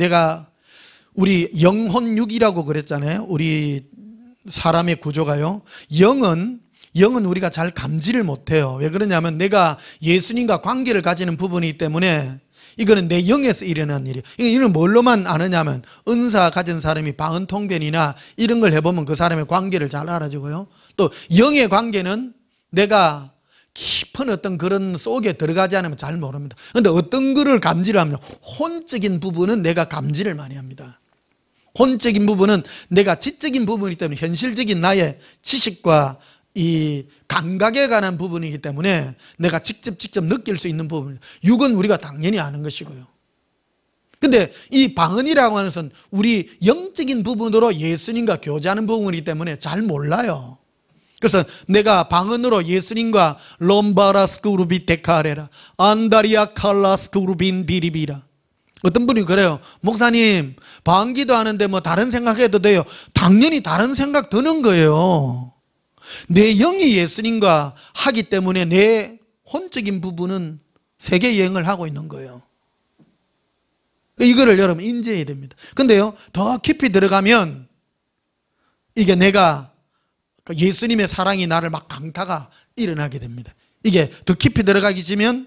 S1: 우리 영혼육이라고 그랬잖아요. 우리 사람의 구조가요. 영은 우리가 잘 감지를 못해요. 왜 그러냐면 내가 예수님과 관계를 가지는 부분이기 때문에 이거는 내 영에서 일어난 일이에요. 이는 뭘로만 아느냐면 은사 가진 사람이 방언 통변이나 이런 걸 해보면 그 사람의 관계를 잘 알아주고요. 또 영의 관계는 내가 깊은 어떤 그런 속에 들어가지 않으면 잘 모릅니다. 그런데 어떤 거를 감지를 하면 혼적인 부분은 내가 감지를 많이 합니다. 혼적인 부분은 내가 지적인 부분이기 때문에 현실적인 나의 지식과 이 감각에 관한 부분이기 때문에 내가 직접 느낄 수 있는 부분, 육은 우리가 당연히 아는 것이고요. 근데 이 방언이라고 하는 것은 우리 영적인 부분으로 예수님과 교제하는 부분이기 때문에 잘 몰라요. 그래서 내가 방언으로 예수님과 롬바라스쿠르비 데카레라 안다리아 칼라스쿠르빈 비리비라. 어떤 분이 그래요. 목사님, 방언기도 하는데 뭐 다른 생각해도 돼요. 당연히 다른 생각 드는 거예요. 내 영이 예수님과 하기 때문에 내 혼적인 부분은 세계 여행을 하고 있는 거예요. 이거를 여러분 인지해야 됩니다. 근데요, 더 깊이 들어가면 이게 내가 예수님의 사랑이 나를 막 강타가 일어나게 됩니다. 이게 더 깊이 들어가기 전에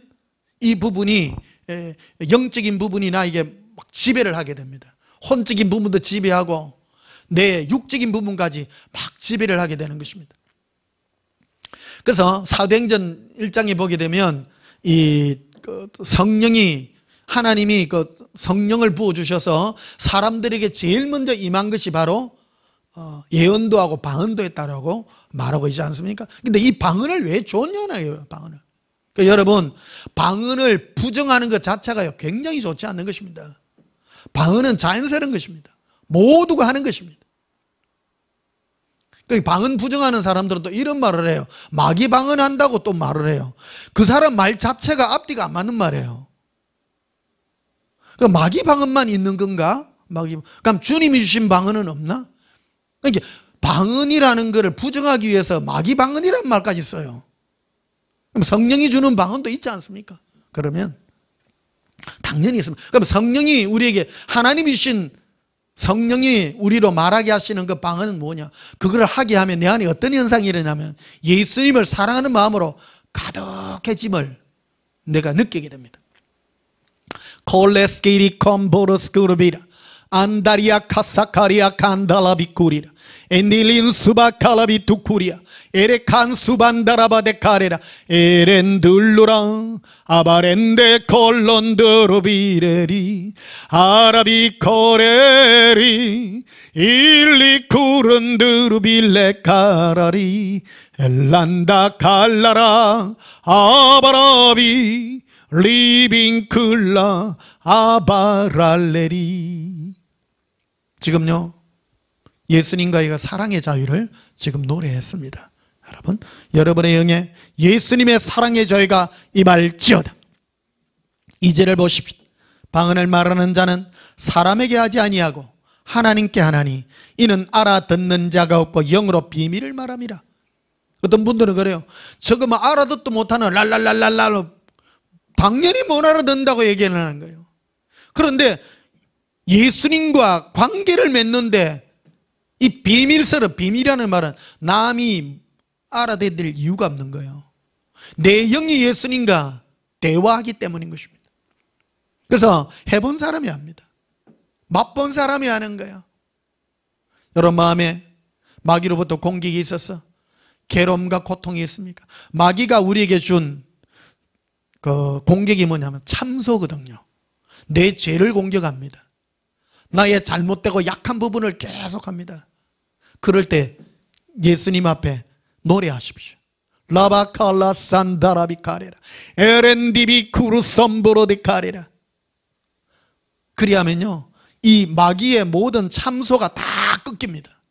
S1: 이 부분이 영적인 부분이나 이게 막 지배를 하게 됩니다. 혼적인 부분도 지배하고 내 육적인 부분까지 막 지배를 하게 되는 것입니다. 그래서 사도행전 1장에 보게 되면 이 성령이 하나님이 그 성령을 부어주셔서 사람들에게 제일 먼저 임한 것이 바로 예언도 하고 방언도 했다라고 말하고 있지 않습니까? 근데 이 방언을 왜 좋냐나요, 방언을. 그러니까 여러분, 방언을 부정하는 것 자체가 굉장히 좋지 않는 것입니다. 방언은 자연스러운 것입니다. 모두가 하는 것입니다. 방언 부정하는 사람들은 또 이런 말을 해요. 마귀 방언한다고 또 말을 해요. 그 사람 말 자체가 앞뒤가 안 맞는 말이에요. 마귀 방언만 있는 건가? 그럼 주님이 주신 방언은 없나? 그러니까 방언이라는 것을 부정하기 위해서 마귀 방언이라는 말까지 써요. 그럼 성령이 주는 방언도 있지 않습니까? 그러면 당연히 있습니다. 그럼 성령이 우리에게 하나님이 주신 성령이 우리로 말하게 하시는 그 방언은 뭐냐? 그걸 하게 하면 내 안에 어떤 현상이 일어나면 예수님을 사랑하는 마음으로 가득해짐을 내가 느끼게 됩니다. 콜레스키리 콤보르스쿠르비라 안다리아 카사카리아 칸달라비쿠리라 엔딜린 수바칼라비 투쿠리아 에레칸 수반다라바데 카레라 에렌둘루라 아바렌데 콜론드로비레리 아라비 코레리 일리쿠른드루빌레 카라리 엘란다 칼라라 아바라비 리빙클라 아바랄레리. 지금요 예수님과의 사랑의 자유를 지금 노래했습니다. 여러분, 여러분의 영에 예수님의 사랑의 자유가 임할지어다. 이제를 보십시오. 방언을 말하는 자는 사람에게 하지 아니하고 하나님께 하나니 이는 알아듣는 자가 없고 영으로 비밀을 말함이라. 어떤 분들은 그래요. 저거 뭐 알아듣도 못하는 랄랄랄랄랄 당연히 못 알아듣는다고 얘기하는 거예요. 그런데 예수님과 관계를 맺는데 이 비밀스러운 비밀이라는 말은 남이 알아들을 이유가 없는 거예요. 내 영이 예수님과 대화하기 때문인 것입니다. 그래서 해본 사람이 합니다. 맛본 사람이 하는 거예요. 여러분 마음에 마귀로부터 공격이 있어서 괴로움과 고통이 있습니까? 마귀가 우리에게 준 그 공격이 뭐냐면 참소거든요. 내 죄를 공격합니다. 나의 잘못되고 약한 부분을 계속합니다. 그럴 때 예수님 앞에 노래하십시오. 라바칼라 산다라비 카레라 에렌디비 쿠르섬브로디 카레라. 그리하면요 이 마귀의 모든 참소가 다 끊깁니다.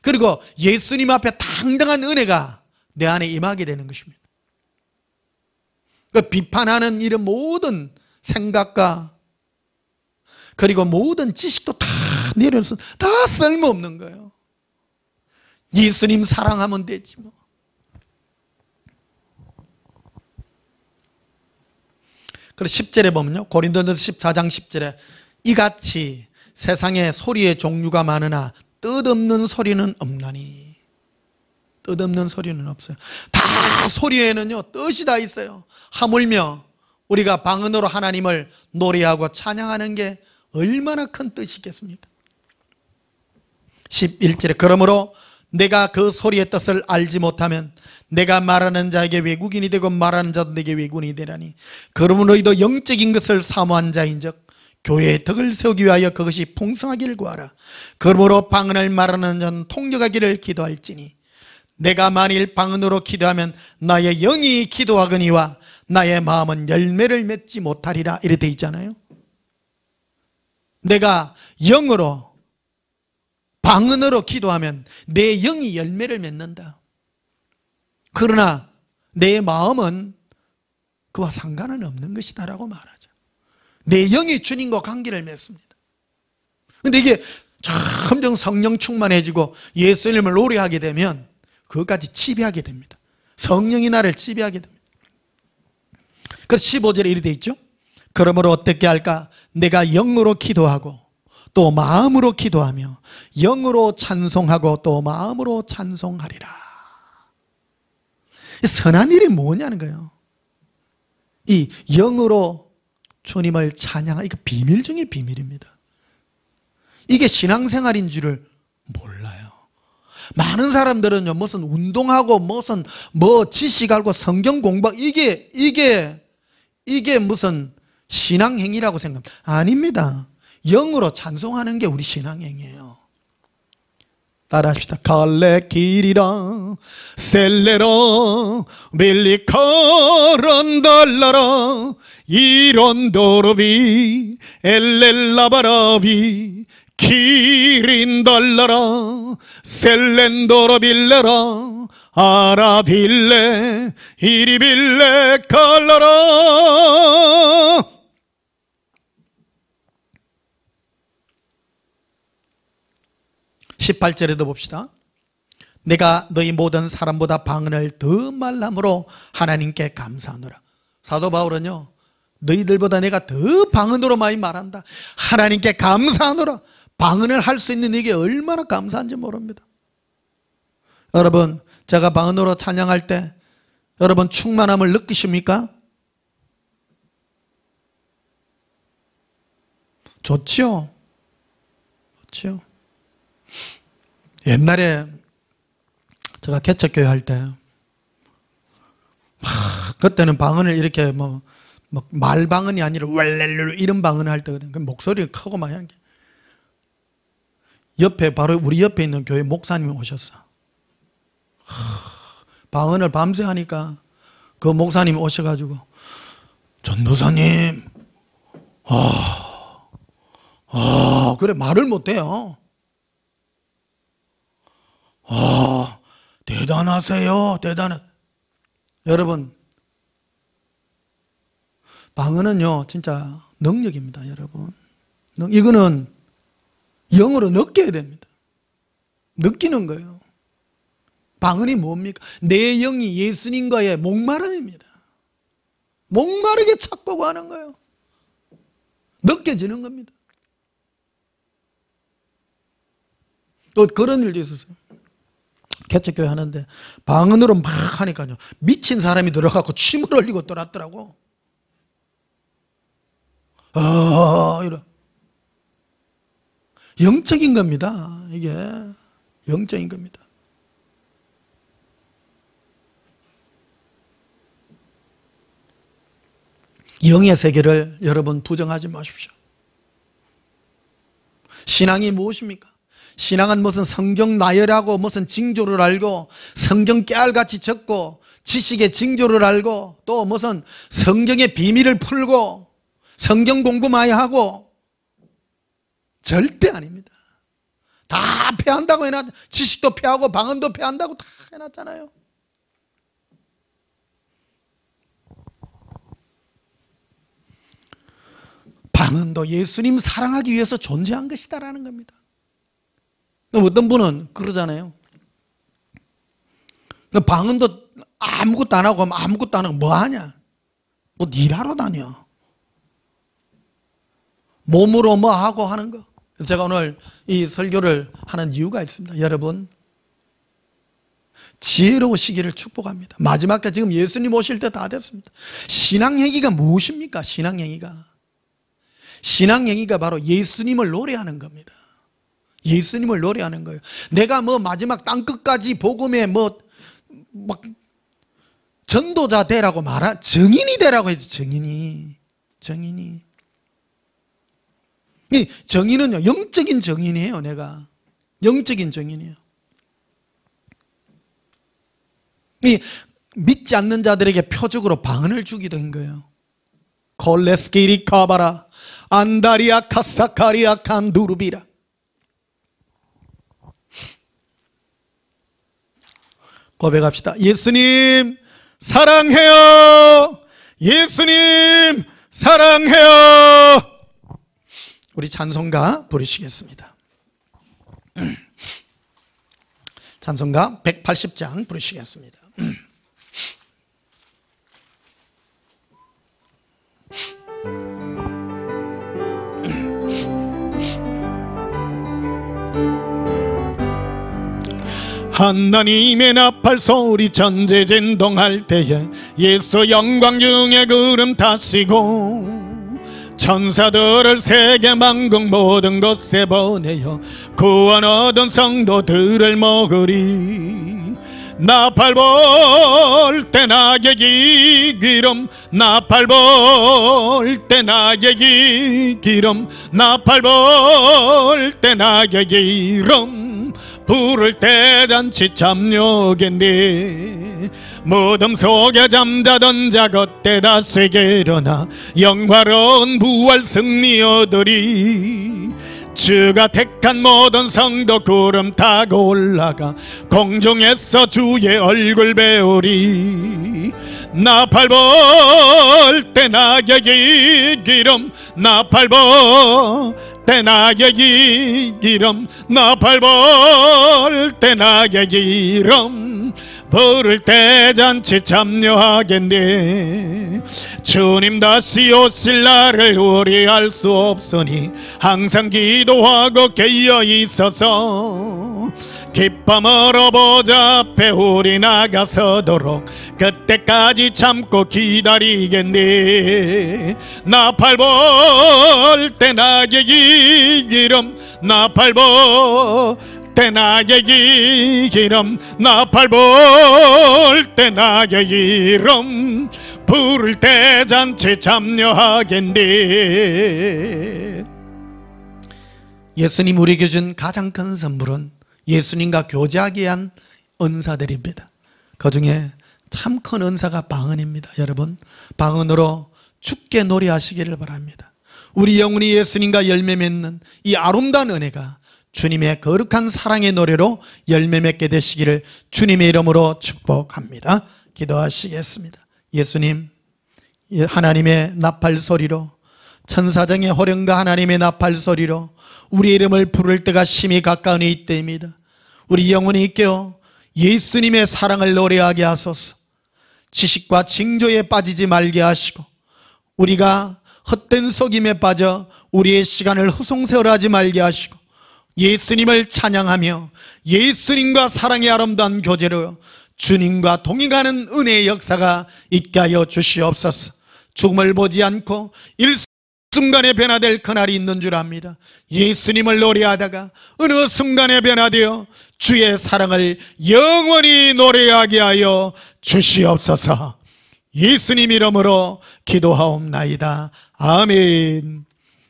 S1: 그리고 예수님 앞에 당당한 은혜가 내 안에 임하게 되는 것입니다. 그 비판하는 이런 모든 생각과 그리고 모든 지식도 다 내려서 다 쓸모없는 거예요. 예수님 사랑하면 되지 뭐. 그래서 10절에 보면요 고린도전서 14장 10절에 이같이 세상에 소리의 종류가 많으나 뜻없는 소리는 없나니. 뜻없는 소리는 없어요. 다 소리에는요 뜻이 다 있어요. 하물며 우리가 방언으로 하나님을 노래하고 찬양하는 게 얼마나 큰 뜻이겠습니까? 11절에 그러므로 내가 그 소리의 뜻을 알지 못하면 내가 말하는 자에게 외국인이 되고 말하는 자도 내게 외국인이 되라니. 그러므로 너희도 영적인 것을 사모한 자인즉 교회의 덕을 세우기 위하여 그것이 풍성하기를 구하라. 그러므로 방언을 말하는 자는 통역하기를 기도할지니 내가 만일 방언으로 기도하면 나의 영이 기도하거니와 나의 마음은 열매를 맺지 못하리라. 이렇게 돼 있잖아요. 내가 영으로 방언으로 기도하면 내 영이 열매를 맺는다. 그러나 내 마음은 그와 상관은 없는 것이다 라고 말하죠. 내 영이 주님과 관계를 맺습니다. 그런데 이게 점점 성령 충만해지고 예수님을 노래하게 되면 그것까지 지배하게 됩니다. 성령이 나를 지배하게 됩니다. 그래서 15절에 이렇게 되어 있죠. 그러므로 어떻게 할까? 내가 영으로 기도하고 또 마음으로 기도하며 영으로 찬송하고 또 마음으로 찬송하리라. 선한 일이 뭐냐는 거예요. 이 영으로 주님을 찬양하, 이거 비밀 중에 비밀입니다. 이게 신앙생활인 줄을 몰라요. 많은 사람들은요 무슨 운동하고 무슨 뭐 지식 알고 성경 공부 이게 무슨 신앙행위라고 생각합니다. 아닙니다. 영으로 찬송하는 게 우리 신앙행위예요. 따라합시다. 갈레길이라 셀레라 밀리카란달라라 이론도로비 엘렐라바라비 기린달라라 셀렌도로 빌레라 아라빌레 이리빌레 갈라라. 18절에도 봅시다. 내가 너희 모든 사람보다 방언을 더 말함으로 하나님께 감사하노라. 사도 바울은요, 너희들보다 내가 더 방언으로 많이 말한다. 하나님께 감사하노라. 방언을 할 수 있는 이게 얼마나 감사한지 모릅니다. 여러분, 제가 방언으로 찬양할 때 여러분 충만함을 느끼십니까? 좋지요? 좋지요? 옛날에 제가 개척교회 할 때 그때는 방언을 이렇게 말방언이 아니라 왈랄루 이런 방언을 할 때거든요. 목소리가 크고 막 하는 게, 옆에 바로 우리 옆에 있는 교회 목사님이 오셨어. 방언을 밤새 하니까 그 목사님이 오셔가지고 전도사님 그래 말을 못해요. 대단하세요. 대단해. 여러분, 방언은요 진짜 능력입니다. 여러분, 이거는 영으로 느껴야 됩니다. 느끼는 거예요. 방언이 뭡니까? 내 영이 예수님과의 목마름입니다. 목마르게 찾고 가는 거예요. 느껴지는 겁니다. 또 그런 일도 있었어요. 개척교회 하는데 방언으로 막 하니까요, 미친 사람이 들어가고 침을 흘리고 떠났더라고. 이런 영적인 겁니다. 이게 영적인 겁니다. 영의 세계를 여러분 부정하지 마십시오. 신앙이 무엇입니까? 신앙은 무슨 성경 나열하고 무슨 징조를 알고 성경 깨알같이 적고 지식의 징조를 알고 또 무슨 성경의 비밀을 풀고 성경 공부 많이 하고, 절대 아닙니다. 다 패한다고 해놨, 지식도 패하고 방언도 패한다고 다 해놨잖아요. 방언도 예수님 사랑하기 위해서 존재한 것이다라는 겁니다. 어떤 분은 그러잖아요. 방언도 아무것도 안 하고 아무것도 안 하고 뭐 하냐? 뭐 일하러 다녀. 몸으로 뭐 하고 하는 거. 제가 오늘 이 설교를 하는 이유가 있습니다. 여러분, 지혜로우시기를 축복합니다. 마지막 때 지금 예수님 오실 때 다 됐습니다. 신앙행위가 무엇입니까? 신앙행위가 바로 예수님을 노래하는 겁니다. 예수님을 노래하는 거예요. 내가 뭐 마지막 땅끝까지 복음에 막 전도자 되라고 정인이 되라고 했지. 정인이. 이 정인은요, 영적인 정인이에요. 내가 영적인 정인이에요. 이 믿지 않는 자들에게 표적으로 방언을 주기도 한 거예요. 콜레스키리 카바라 안다리아 카사카리아 칸두르비라. 고백합시다. 예수님 사랑해요. 예수님 사랑해요. 우리 찬송가 부르시겠습니다. 찬송가 180장 부르시겠습니다. 하나님의 나팔 소리 전제진동할 때에 예수 영광 중에 구름 타시고 천사들을 세계 만국 모든 곳에 보내어 구원 얻은 성도들을 먹으리. 나팔 불 때 나에게 기름, 나팔 불 때 나에게 기름, 나팔 불 때 나에게 기름, 부를 때 잔치 참여겠네. 무덤 속에 잠자던 자 그때 다시게 일어나 영화로운 부활 승리 얻으리. 주가 택한 모든 성도 구름 타고 올라가 공중에서 주의 얼굴 배우리. 나팔 불 때 나의 이기름, 나팔 불 때 나의 이기름, 나팔 불 때 나의 이름, 부를 때 잔치 참여하겠네. 주님 다시 오실 날을 우리 알 수 없으니 항상 기도하고 깨어 있어서 기쁨으로 보좌 앞에 우리 나가서도록 그때까지 참고 기다리겠네. 나팔 불 때 나의 이기름, 나팔 불 때 나의 이름, 나팔 불 때 나의 이름, 부를 때 잔치 참여하겠네. 예수님 우리에게 준 가장 큰 선물은 예수님과 교제하기 위한 은사들입니다. 그 중에 참 큰 은사가 방언입니다. 여러분, 방언으로 주께 노래하시기를 바랍니다. 우리 영혼이 예수님과 열매 맺는 이 아름다운 은혜가 주님의 거룩한 사랑의 노래로 열매 맺게 되시기를 주님의 이름으로 축복합니다. 기도하시겠습니다. 예수님, 하나님의 나팔 소리로, 천사장의 호령과 하나님의 나팔 소리로 우리 이름을 부를 때가 심히 가까운 이때입니다. 우리 영혼이 깨어 예수님의 사랑을 노래하게 하소서. 지식과 징조에 빠지지 말게 하시고 우리가 헛된 속임에 빠져 우리의 시간을 허송세월하지 말게 하시고 예수님을 찬양하며 예수님과 사랑의 아름다운 교제로 주님과 동행하는 은혜의 역사가 있게 하여 주시옵소서. 죽음을 보지 않고 일순간에 변화될 그날이 있는 줄 압니다. 예수님을 노래하다가 어느 순간에 변화되어 주의 사랑을 영원히 노래하게 하여 주시옵소서. 예수님 이름으로 기도하옵나이다. 아멘.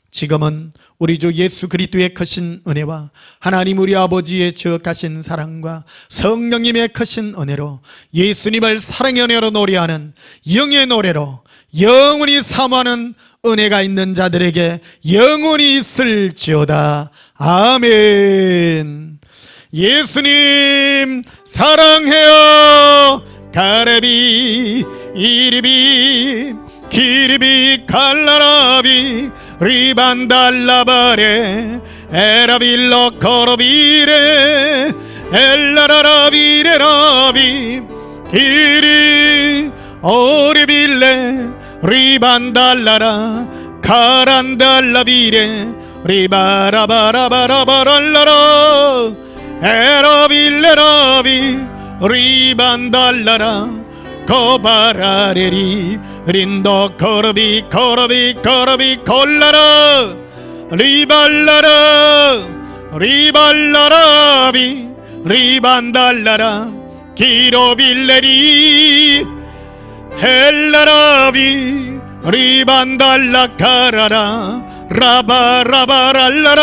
S1: 지금은 우리 주 예수 그리스도의 크신 은혜와 하나님 우리 아버지의 지극하신 사랑과 성령님의 크신 은혜로 예수님을 사랑의 은혜로 노래하는 영의 노래로 영원히 사모하는 은혜가 있는 자들에게 영원히 있을지어다. 아멘. 예수님 사랑해요. 가레비 이리비 기리비 칼라라비 리반달라바레 에라빌로 코로비레 엘라라라비레라비 기리 오리빌레 리반달라라 카란달라비레 리바라바라바라바랄라라 에라빌레라비 리반달라라 코바라레리 린도 코르비 코르비 코르비 콜라라 리발라라 리발라라비 리반달라라 기로빌레리 헬라라비 리반달라 카라라 라바라바랄라라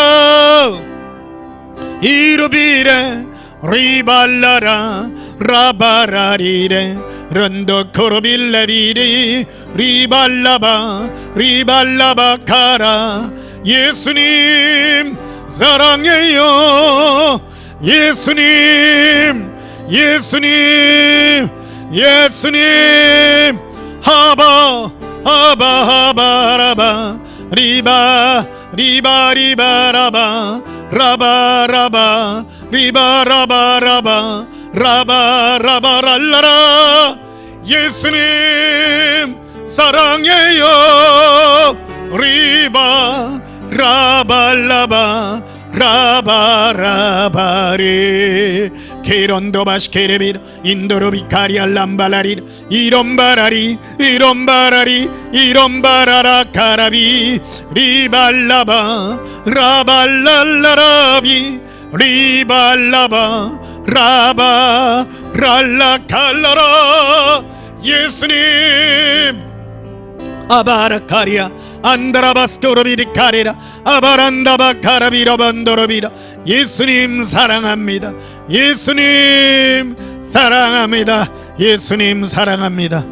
S1: 이루비레 리발라라 라바라리레 런도 코로빌레비리 리발라바 리발라바 카라. 예수님 사랑해요. 예수님 예수님 예수님 하바 하바 하바라바 리바 리바 리바라바 라바라바 리바라바라바 라바라바랄라라. 예수님 사랑해요. 리바 라발라바 라바라바리 케론도바시케레비라 인도로비카리알람발라리 이롬바라리 이롬바라리 이롬바라라 카라비 리발라바 라발랄라라비 리발라바 라바 랄라칼라라. 예수님 아바라카리아 안다라바스토로비리카리라 아바란다바카라비라반도로비라. 예수님 사랑합니다. 예수님 사랑합니다. 예수님 사랑합니다.